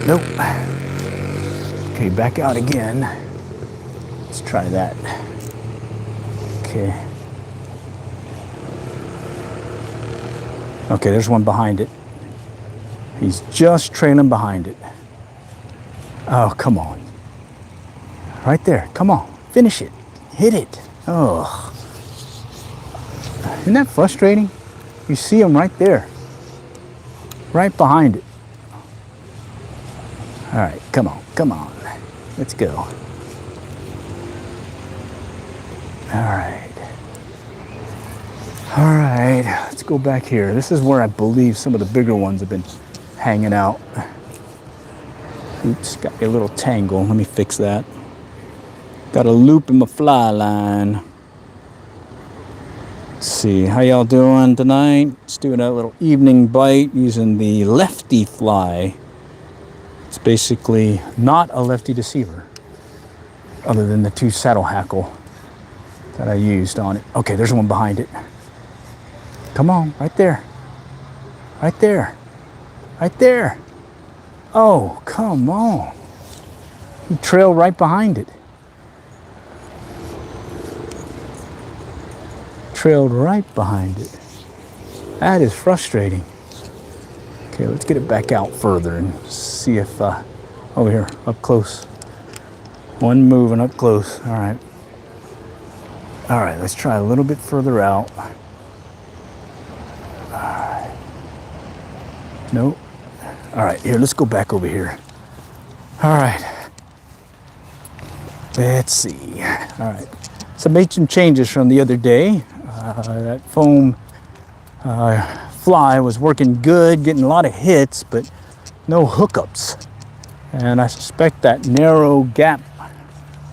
Nope. Okay, back out again. Let's try that. Okay. Okay, there's one behind it. He's just trailing behind it. Oh, come on. Right there, come on, finish it, hit it. Oh, isn't that frustrating? You see him right there, right behind it. All right, come on, let's go. All right, let's go back here. This is where I believe some of the bigger ones have been hanging out. Oops, got me a little tangle, let me fix that. Got a loop in my fly line. Let's see, how y'all doing tonight? Let's do a little evening bite using the lefty fly. It's basically not a lefty deceiver, other than the 2 saddle hackle that I used on it. Okay, there's one behind it. Come on, right there. Oh, come on. He trailed right behind it. trailed right behind it. That is frustrating. Okay, let's get it back out further and see if, over here, up close. One moving up close, all right. All right, let's try a little bit further out. All right. Nope. All right, here, let's go back over here. All right. Let's see. All right. So I made some changes from the other day. That foam fly was working good, getting a lot of hits, but no hookups. And I suspect that narrow gap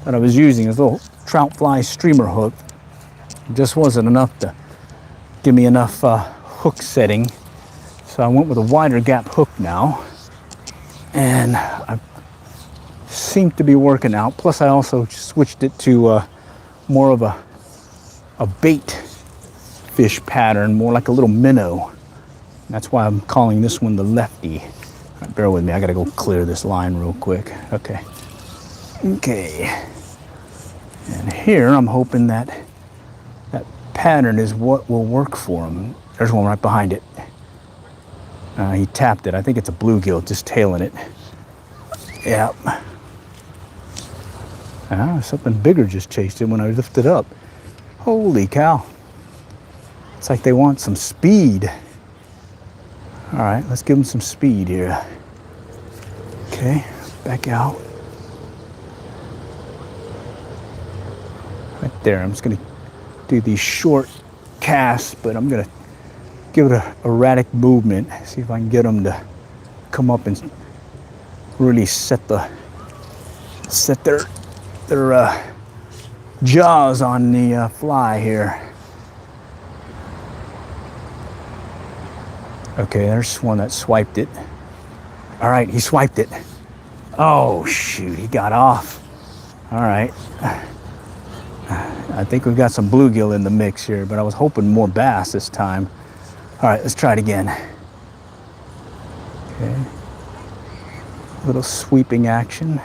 that I was using, this little trout fly streamer hook, just wasn't enough to give me enough hook setting. So I went with a wider gap hook now, and I seem to be working out. Plus I also switched it to more of a bait fish pattern, more like a little minnow. That's why I'm calling this one the lefty. Right, bear with me, I gotta go clear this line real quick. Okay. Okay. And here I'm hoping that that pattern is what will work for him. There's one right behind it. He tapped it. I think it's a bluegill just tailing it. Yep. Something bigger just chased it when I lifted up. Holy cow. It's like they want some speed. All right, let's give them some speed here. Okay, back out. Right there, I'm just gonna do these short casts, but I'm gonna give it a erratic movement. See if I can get them to come up and really set their jaws on the fly here. Okay, there's one that swiped it. All right, he swiped it. Oh shoot, he got off. All right. I think we've got some bluegill in the mix here, but I was hoping more bass this time. All right, let's try it again. Okay. A little sweeping action.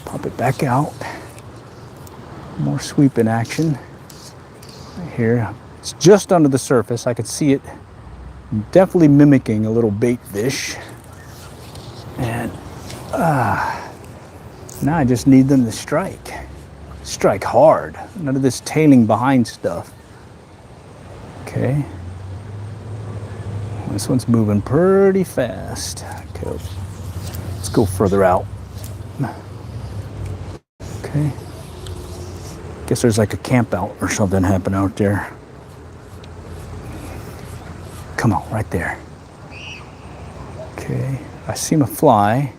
Pop it back out. More sweeping action. Right here. It's just under the surface. I could see it definitely mimicking a little bait fish. And now I just need them to strike. Strike hard. None of this tailing behind stuff. Okay. This one's moving pretty fast. Okay. Let's go further out. Okay. Guess there's like a camp out or something happening out there. Come on, right there. Okay. I see a fly.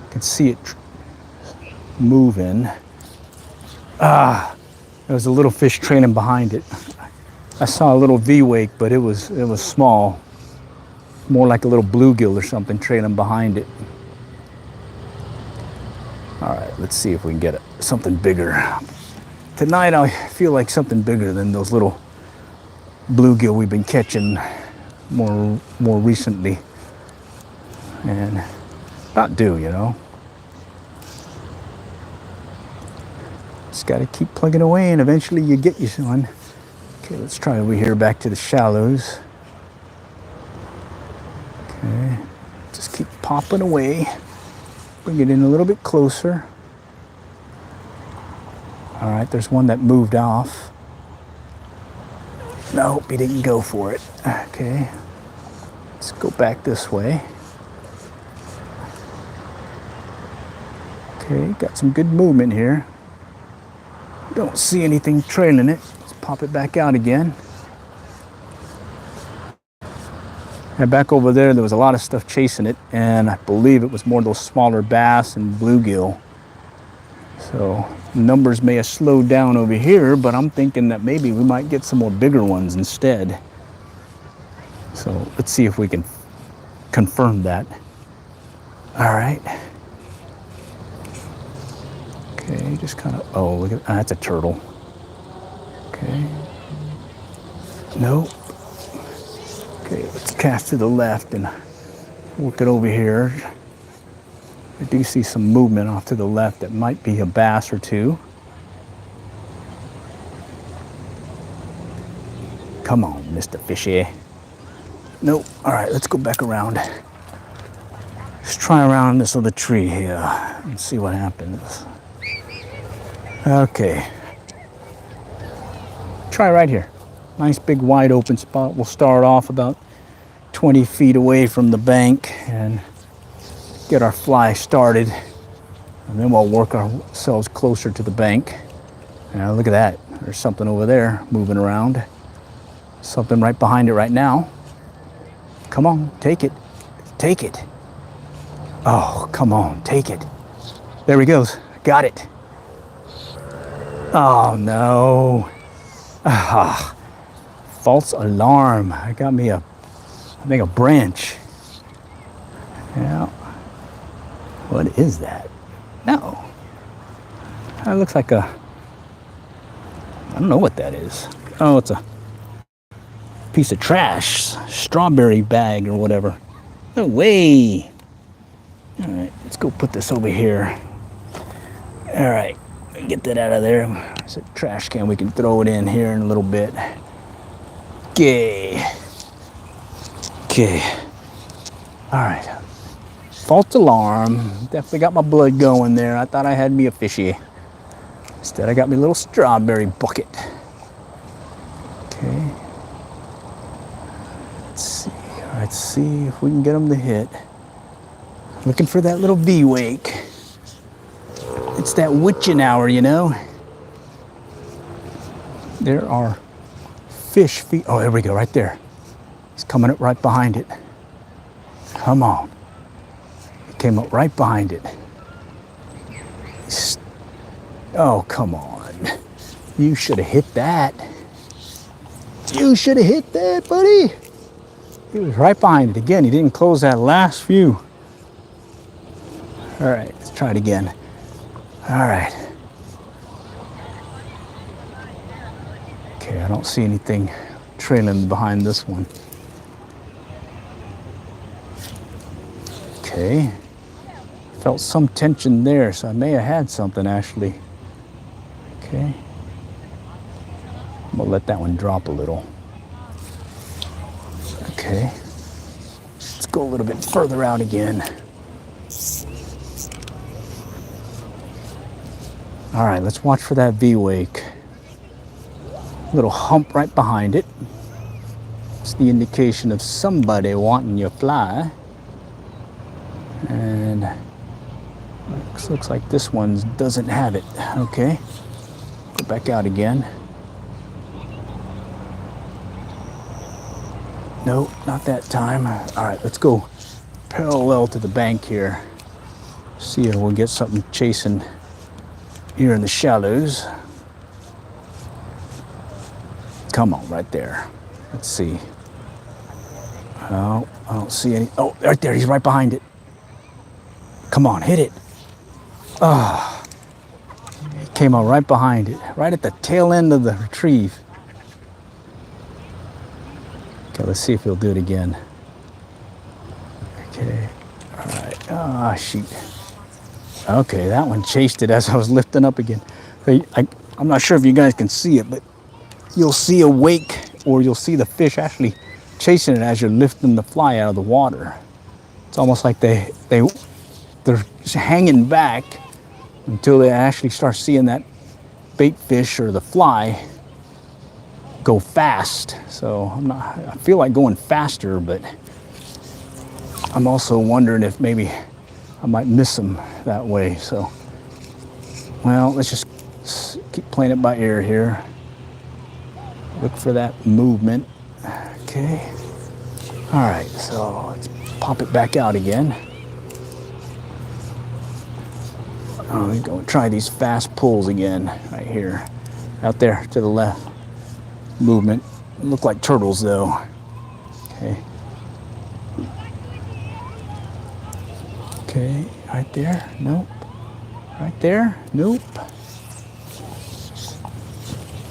I can see it moving. There was a little fish trailing behind it. I saw a little V-wake, but it was small. More like a little bluegill or something trailing behind it. All right, let's see if we can get something bigger. Tonight I feel like something bigger than those little bluegill we've been catching more recently. And not due, you know. Just got to keep plugging away and eventually you get you one. Okay, let's try over here back to the shallows. Okay, just keep popping away. Bring it in a little bit closer. All right, there's one that moved off. Nope, he didn't go for it. Okay, let's go back this way. Okay, got some good movement here. Don't see anything trailing it. Let's pop it back out again. And back over there was a lot of stuff chasing it, and I believe it was more of those smaller bass and bluegill. So numbers may have slowed down over here, but I'm thinking that maybe we might get some more bigger ones instead. So let's see if we can confirm that. All right. Okay, just kind of, oh, look at, that's a turtle. Okay. Nope. Okay, let's cast to the left and work it over here. I do see some movement off to the left that might be a bass or two. Come on, Mr. Fishy. Nope. All right, let's go back around. Let's try around this other tree here and see what happens. Okay. Try right here. Nice big wide open spot. We'll start off about 20 feet away from the bank and get our fly started. And then we'll work ourselves closer to the bank. Now look at that. There's something over there moving around. Something right behind it right now. Come on, take it. Take it. Oh, come on, take it. There he goes. Got it. Oh, no. Ah, false alarm. I got me I think a branch. Yeah. What is that? No. That looks like I don't know what that is. Oh, it's a piece of trash. Strawberry bag or whatever. No way. All right, let's go put this over here. All right, get that out of there. It's a trash can. We can throw it in here in a little bit. Okay. Okay. All right. False alarm. Definitely got my blood going there. I thought I had me a fishy. Instead, I got me a little strawberry bucket. Okay. Let's see if we can get them to hit. Looking for that little V-wake. It's that witching hour, you know. There are fish feet. Oh, there we go, right there. He's coming up right behind it. Come on. He came up right behind it. Oh, come on. You should have hit that. You should have hit that, buddy. He was right behind it. Again, he didn't close that last few. All right, let's try it again. All right. Okay, I don't see anything trailing behind this one. Okay. Felt some tension there, so I may have had something actually. Okay. I'm gonna let that one drop a little. Okay. Let's go a little bit further out again. All right, let's watch for that V-wake. Little hump right behind it. It's the indication of somebody wanting your fly. And looks like this one doesn't have it. Okay, go back out again. Nope, not that time. All right, let's go parallel to the bank here. See if we'll get something chasing here in the shallows. Come on, right there. Let's see. Oh, I don't see any. Oh, right there, he's right behind it. Come on, hit it. Ah, he came out right behind it, right at the tail end of the retrieve. Okay, let's see if he'll do it again. Okay, all right. Ah, shoot. Okay, that one chased it as I was lifting up again. I'm not sure if you guys can see it, but you'll see a wake, or you'll see the fish actually chasing it as you're lifting the fly out of the water. It's almost like they're just hanging back until they actually start seeing that bait fish or the fly go fast. So I feel like going faster, but I'm also wondering if maybe I might miss them that way. So, well, let's just keep playing it by ear here. Look for that movement. Okay. All right, so let's pop it back out again. We're going to try these fast pulls again, right here. Out there to the left. Movement. Look like turtles, though. Okay. Okay, right there. Nope. Right there. Nope.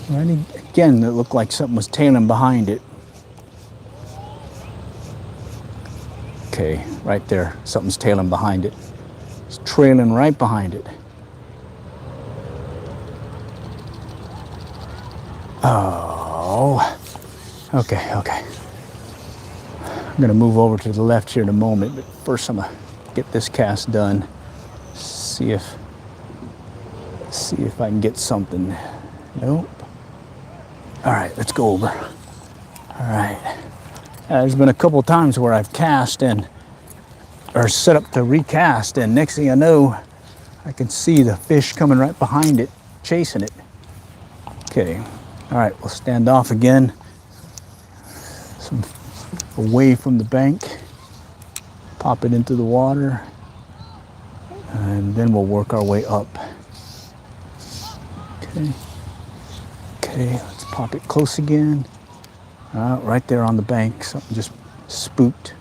Right again, it looked like something was tailing behind it. Okay, right there. Something's tailing behind it. It's trailing right behind it. Oh. Okay, okay. I'm gonna move over to the left here in a moment, but first I'm gonna get this cast done. See if I can get something. Nope. All right, let's go over. All right. There's been a couple times where I've cast or set up to recast, and next thing I know, I can see the fish coming right behind it, chasing it. Okay. All right, we'll stand off again. Away from the bank. Pop it into the water. And then we'll work our way up. Okay. Okay, let's pop it close again. Right there on the bank, something just spooked.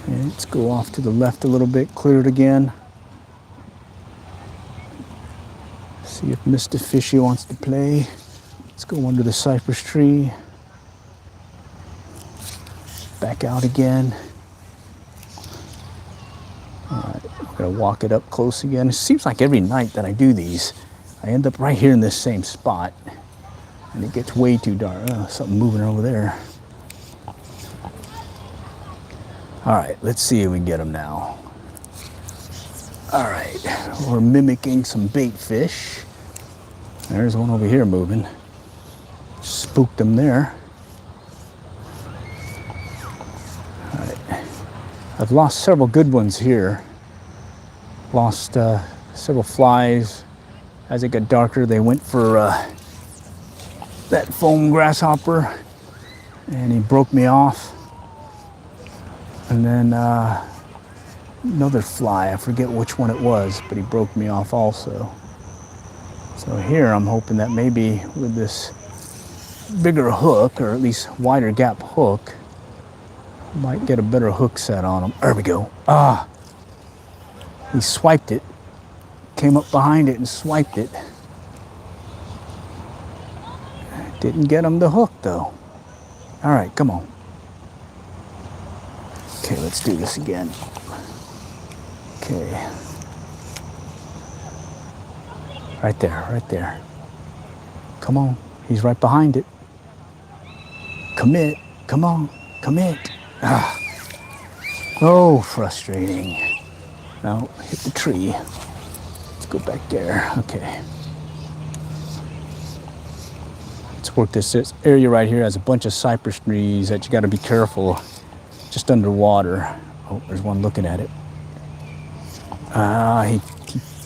Okay, let's go off to the left a little bit, clear it again. See if Mr. Fishy wants to play. Let's go under the cypress tree. Back out again. All right, I'm gonna walk it up close again. It seems like every night that I do these, I end up right here in this same spot. And it gets way too dark. Something moving over there. All right, let's see if we can get them now. All right, we're mimicking some bait fish. There's one over here moving. Spooked them there. All right, I've lost several good ones here. Lost several flies. As it got darker, they went for that foam grasshopper, and he broke me off. And then another fly, I forget which one it was, but he broke me off also. So here I'm hoping that maybe with this bigger hook, or at least wider gap hook, I might get a better hook set on him. There we go. He swiped it, came up behind it and swiped it. Didn't get him the hook though. All right, come on. Okay, let's do this again. Okay. Right there, right there. Come on, he's right behind it. Commit, come on, commit. Oh, frustrating. Now, hit the tree. Let's go back there, okay. Work this area right here has a bunch of cypress trees that you got to be careful just underwater. Oh, there's one looking at it. He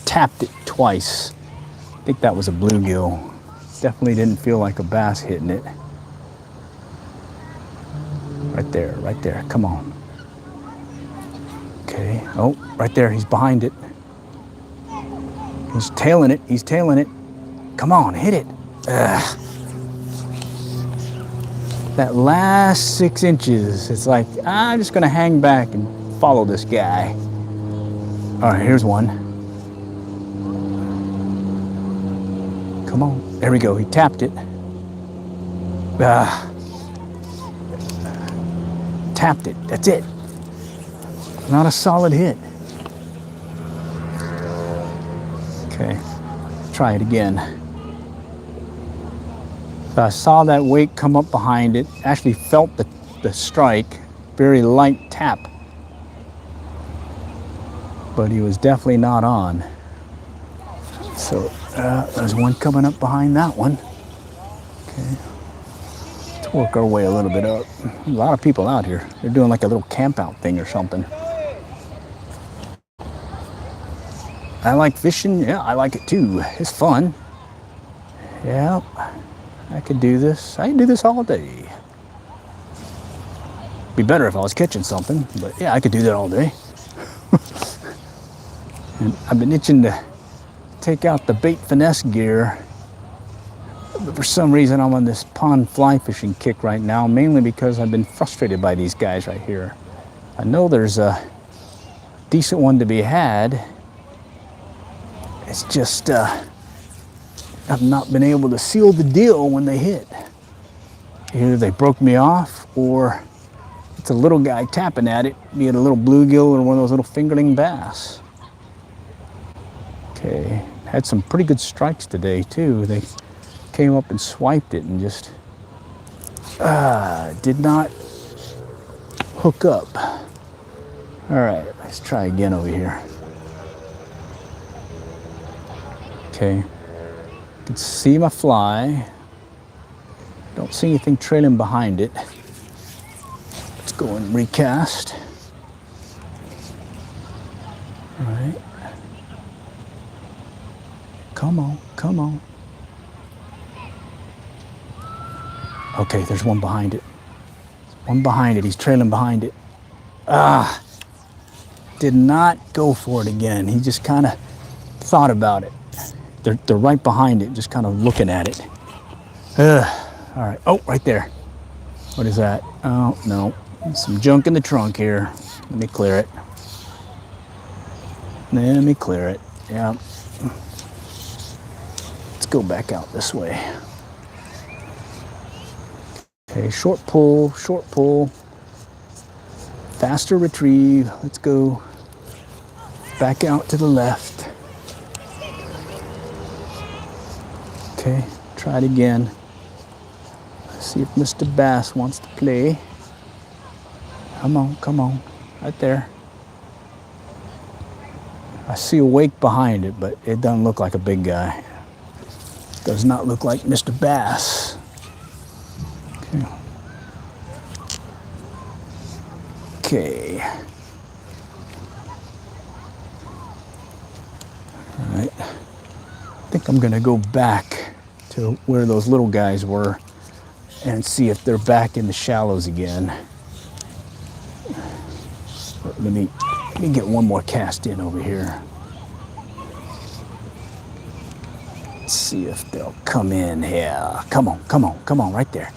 tapped it twice. I think that was a bluegill. Definitely didn't feel like a bass hitting it. Right there, come on. Okay, oh, right there, he's behind it. He's tailing it, Come on, hit it. That last 6 inches, it's like, I'm just gonna hang back and follow this guy. All right, here's one. Come on, there we go, he tapped it. Tapped it, that's it. Not a solid hit. Okay, try it again. I saw that wake come up behind it, actually felt the strike, very light tap. But he was definitely not on. So there's one coming up behind that one. Okay. Let's work our way a little bit up. A lot of people out here. They're doing like a little camp out thing or something. I like fishing. Yeah, I like it too. It's fun. Yeah. I could do this. I can do this all day. Be better if I was catching something, but yeah, I could do that all day. And I've been itching to take out the bait finesse gear, but for some reason I'm on this pond fly fishing kick right now, mainly because I've been frustrated by these guys right here. I know there's a decent one to be had. It's just I've not been able to seal the deal when they hit. Either they broke me off, or it's a little guy tapping at it, be it a little bluegill or one of those little fingerling bass. Okay, had some pretty good strikes today too. They came up and swiped it and just did not hook up. All right, let's try again over here. Okay, you can see my fly. Don't see anything trailing behind it. Let's go and recast. All right. Come on, come on. Okay, there's one behind it. One behind it, he's trailing behind it. Did not go for it again. He just kind of thought about it. They're right behind it, just kind of looking at it. All right, oh, right there. What is that? Oh, no, some junk in the trunk here. Let me clear it. Let me clear it, yeah. Let's go back out this way. Okay, short pull, faster retrieve. Let's go back out to the left. Okay, try it again. See if Mr. Bass wants to play. Come on, right there. I see a wake behind it, but it doesn't look like a big guy. Does not look like Mr. Bass. Okay. All right. I think I'm gonna go back to where those little guys were and see if they're back in the shallows again. Let me get one more cast in over here. Let's see if they'll come in here. Come on, right there.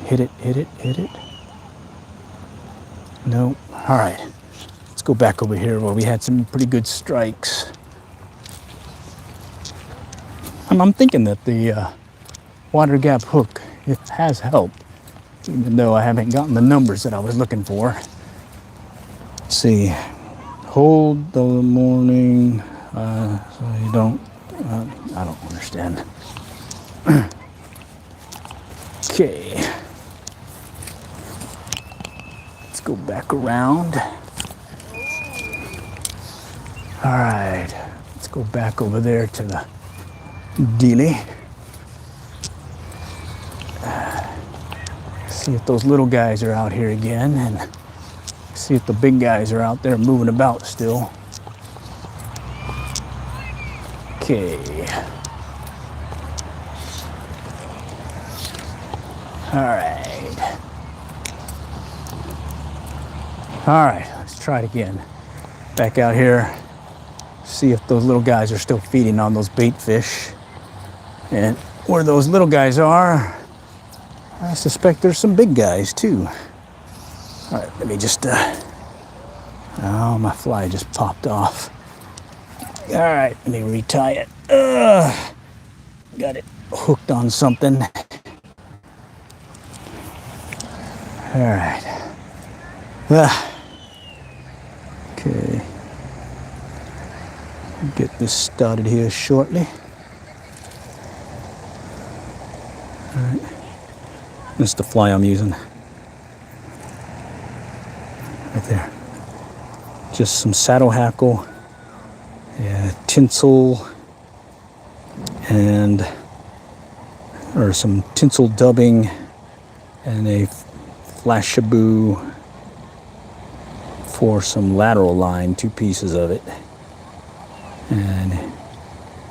Hit it. No, all right. Let's go back over here where we had some pretty good strikes. I'm thinking that the water gap hook, it has helped, even though I haven't gotten the numbers that I was looking for. Let's see, hold the morning, so you don't, I don't understand. Okay. Let's go back around. All right, let's go back over there to the dealie. See if those little guys are out here again, and see if the big guys are out there moving about still. Okay. All right. All right, let's try it again. Back out here, see if those little guys are still feeding on those bait fish. And where those little guys are, I suspect there's some big guys too. All right, let me just, oh, my fly just popped off. All right, let me retie it. Got it hooked on something. All right. Okay. Get this started here shortly. All right. This is the fly I'm using. Right there. Just some saddle hackle, tinsel, or some tinsel dubbing, and a Flashaboo for some lateral line, 2 pieces of it. And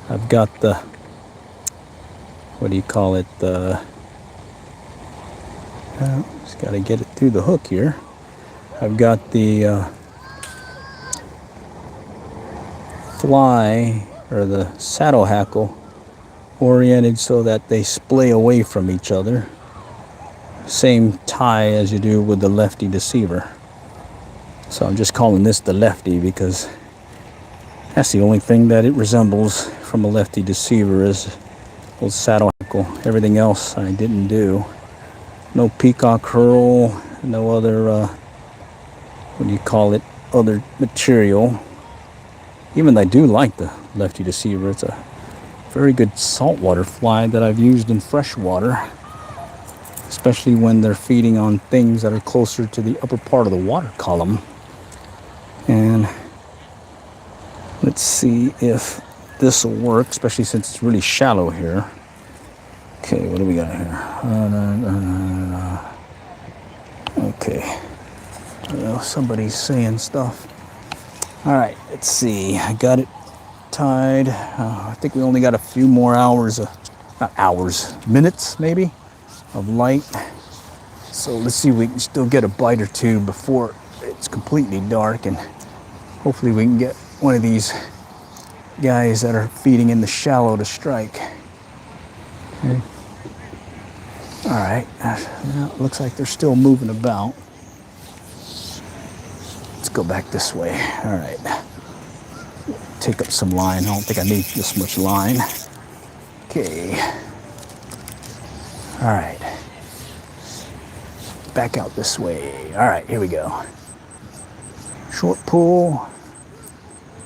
I've got the, what do you call it, just got to get it through the hook here. I've got the fly, or the saddle hackle, oriented so that they splay away from each other. Same tie as you do with the lefty deceiver. So I'm just calling this the lefty because that's the only thing that it resembles from a lefty deceiver is old saddle hackle. Everything else I didn't do. No peacock curl, no other, what do you call it, other material. Even I do like the lefty deceiver. It's a Very good saltwater fly that I've used in freshwater, especially when they're feeding on things that are closer to the upper part of the water column. And let's see if this will work, especially since it's really shallow here. Okay, what do we got here? Okay. Somebody's saying stuff. All right, let's see. I got it tied. I think we only got a few more hours, not hours, minutes maybe, of light. So let's see if we can still get a bite or two before it's completely dark, and hopefully we can get one of these guys that are feeding in the shallow to strike. Okay. All right, well, looks like they're still moving about. Let's go back this way. All right, take up some line. I don't think I need this much line. Okay. All right, back out this way. All right, here we go. Short pull.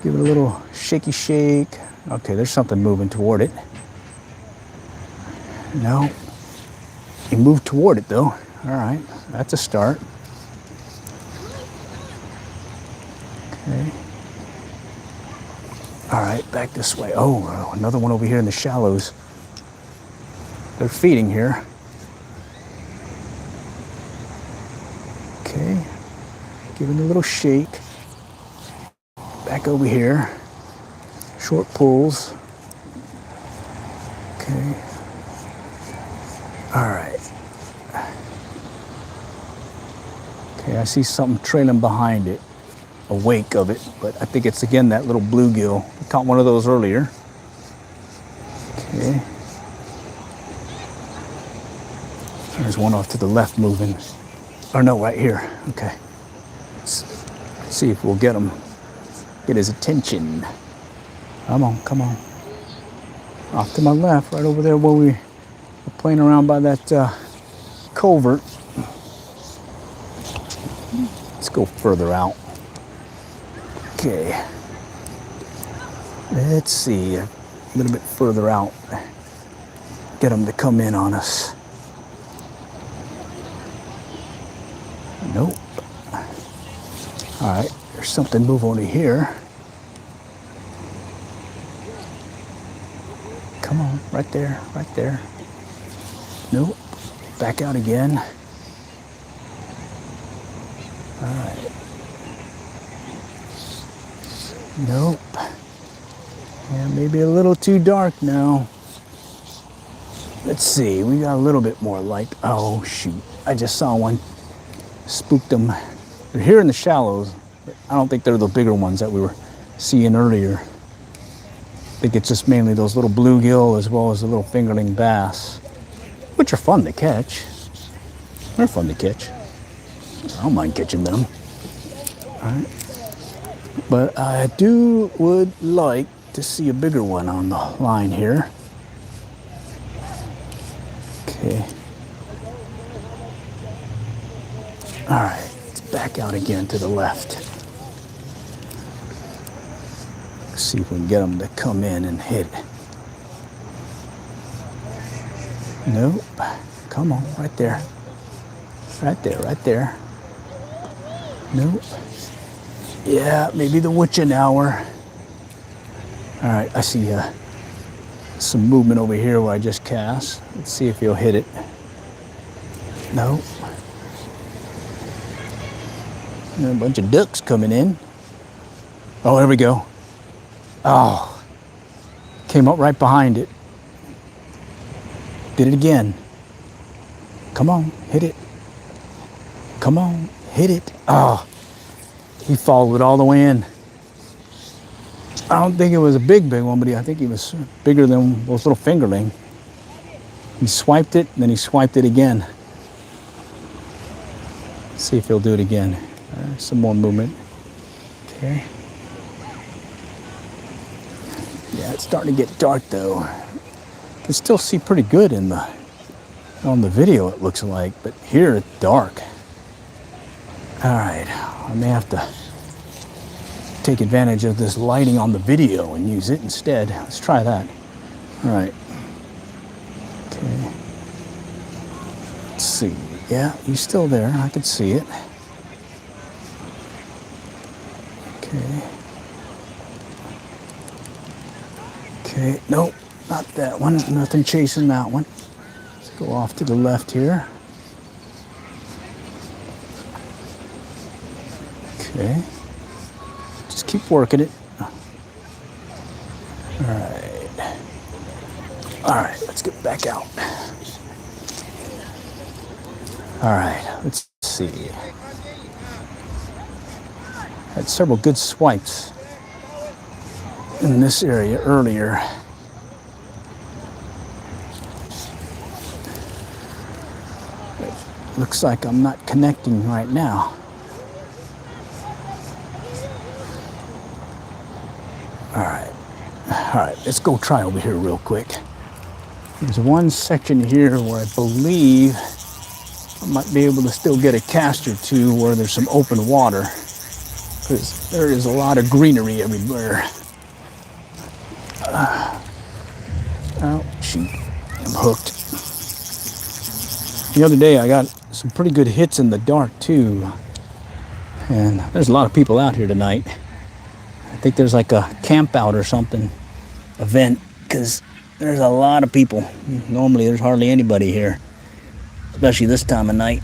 Give it a little shaky shake. Okay, there's something moving toward it. No. He moved toward it though. All right, that's a start. Okay. All right, back this way. Oh, another one over here in the shallows. They're feeding here. Okay, giving a little shake. Back over here. Short pulls. Okay. All right. Okay, I see something trailing behind it, a wake of it, but I think it's again that little bluegill. I caught one of those earlier. Okay. There's one off to the left moving. Or no, right here. Okay. Let's see if we'll get him. Get his attention. Come on, come on. Off to my left, right over there where we were playing around by that culvert. Let's go further out. Okay. Let's see, a little bit further out. Get them to come in on us. Nope. All right, there's something move over here. Come on, right there, right there. Nope. Back out again. All right. Nope. Yeah, maybe a little too dark now. Let's see, we got a little bit more light. Oh, shoot. I just saw one. Spooked them. They're here in the shallows, but I don't think they're the bigger ones that we were seeing earlier. I think it's just mainly those little bluegill as well as the little fingerling bass, which are fun to catch. They're fun to catch. I don't mind catching them. All right. But I would like to see a bigger one on the line here. Okay. All right, let's back out again to the left. Let's see if we can get them to come in and hit it. Nope. Come on, right there. Right there, right there. Nope. Yeah, maybe the witching hour. All right, I see some movement over here where I just cast. Let's see if he'll hit it. Nope. And a bunch of ducks coming in. Oh, there we go. Oh, came up right behind it. Did it again. Come on, hit it. Come on, hit it. Oh, he followed it all the way in. I don't think it was a big one, but I think he was bigger than those little fingerling. He swiped it, and then he swiped it again. Let's see if he'll do it again. Some more movement. Okay. Yeah, it's starting to get dark though. You can still see pretty good on the video, it looks like, but here it's dark. All right, I may have to take advantage of this lighting on the video and use it instead. Let's try that. All right. Okay. Let's see. Yeah, he's still there. I can see it. Okay. Okay. Nope, not that one. Nothing chasing that one. Let's go off to the left here. Okay. Just keep working it. All right. All right, let's get back out. All right, let's see. Had several good swipes in this area earlier. It looks like I'm not connecting right now. All right, let's go try over here real quick. There's one section here where I believe I might be able to still get a cast or two where there's some open water, because there is a lot of greenery everywhere. Oh, shoot, I'm hooked. The other day I got some pretty good hits in the dark too. And there's a lot of people out here tonight. I think there's like a camp out or something event, because there's a lot of people. Normally there's hardly anybody here, especially this time of night.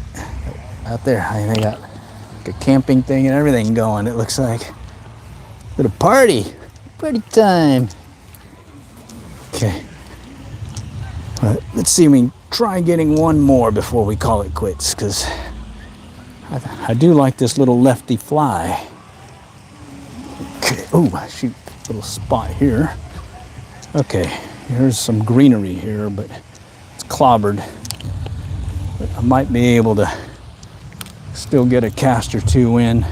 Out there, they got like a camping thing and everything going. It looks like a party time. Okay, all right, let's see if we can try getting one more before we call it quits, because I do like this little lefty fly. Okay, oh shoot, little spot here. Okay, here's some greenery here, but it's clobbered. But I might be able to still get a cast or two in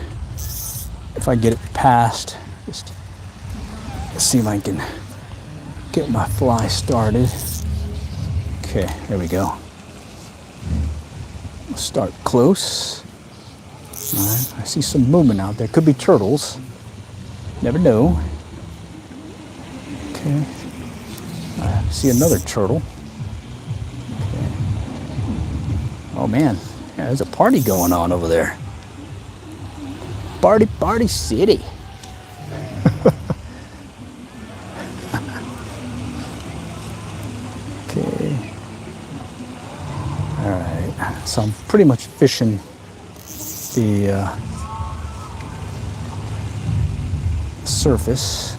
if I get it past. Just see if I can get my fly started. Okay, there we go. We'll start close. All right, I see some movement out there. Could be turtles. Never know. Okay. I see another turtle. Okay. Oh man, yeah, there's a party going on over there. Party city. Okay. All right. So I'm pretty much fishing the surface,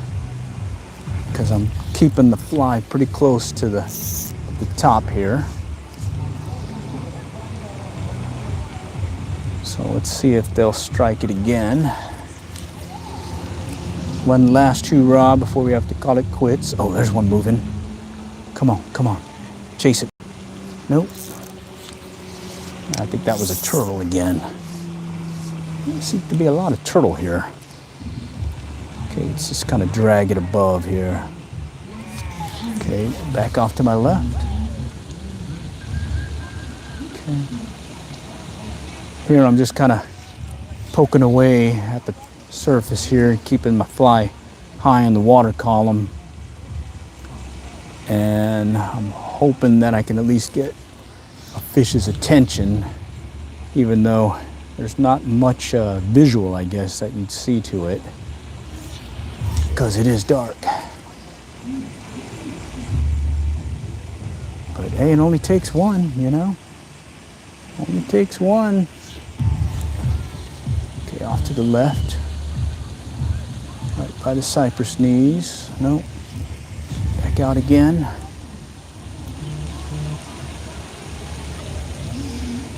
because I'm keeping the fly pretty close to the top here. So let's see if they'll strike it again. One last hoorah before we have to call it quits. Oh, there's one moving. Come on. Chase it. Nope. I think that was a turtle again. There seems to be a lot of turtle here. Okay, let's just kind of drag it above here. Okay, back off to my left. Okay. Here I'm just kind of poking away at the surface here, keeping my fly high in the water column. And I'm hoping that I can at least get a fish's attention, even though there's not much visual, I guess, that you'd see to it, because it is dark. But hey, it only takes one, you know? Only takes one. Okay, off to the left. Right by the cypress knees. Nope. Back out again.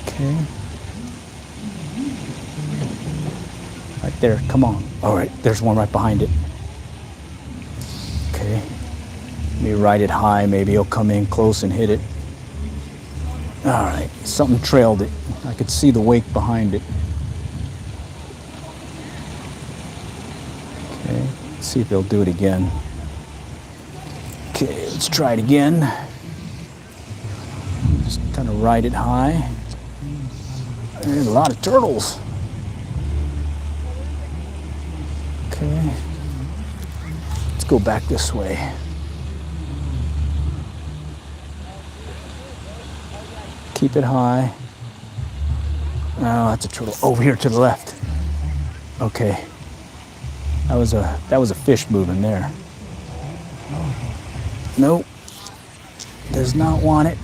Okay. Right there, come on. All right, there's one right behind it. Okay. Let me ride it high, maybe he'll come in close and hit it. All right, something trailed it. I could see the wake behind it. Okay, let's see if they'll do it again. Okay, let's try it again. Just kind of ride it high. There's a lot of turtles. Okay, let's go back this way. keep it high. Oh, that's a turtle over here to the left. Okay. That was a fish moving there. Nope. Does not want it.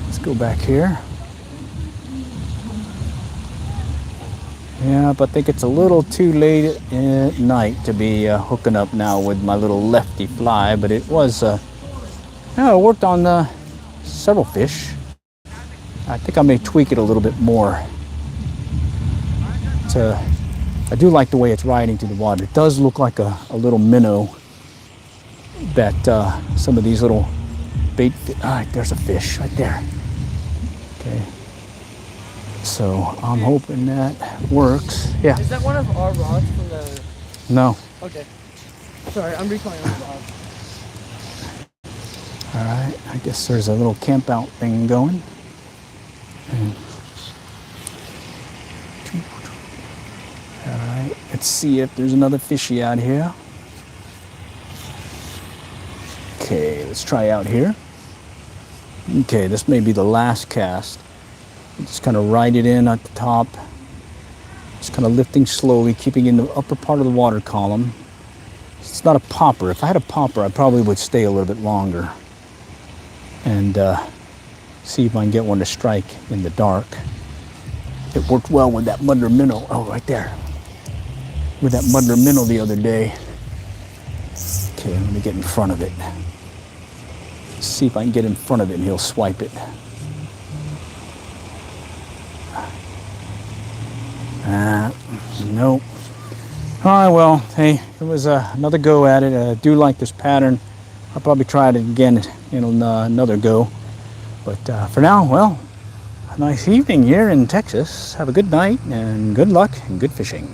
Let's go back here. Yeah, but I think it's a little too late at night to be hooking up now with my little lefty fly, but it was, I worked on several fish. I think I may tweak it a little bit more. I do like the way it's riding through the water. It does look like a little minnow that some of these little bait, there's a fish right there. Okay. So I'm hoping that works. Yeah.
Is that one of our rods from the...
No.
Okay. Sorry, I'm recalling the rod.
All right. I guess there's a little camp out thing going. And all right. Let's see if there's another fishy out here. Okay. Let's try out here. Okay. This may be the last cast. Just kind of ride it in at the top. Just kind of lifting slowly, keeping in the upper part of the water column. It's not a popper. If I had a popper, I probably would stay a little bit longer and see if I can get one to strike in the dark. It worked well with that muddler minnow. Oh, right there. With that muddler minnow the other day. Okay, let me get in front of it. See if I can get in front of it and he'll swipe it. Nope. All right, well, hey, it was another go at it. I do like this pattern. I'll probably try it again in another go. But for now, well, a nice evening here in Texas. Have a good night and good luck and good fishing.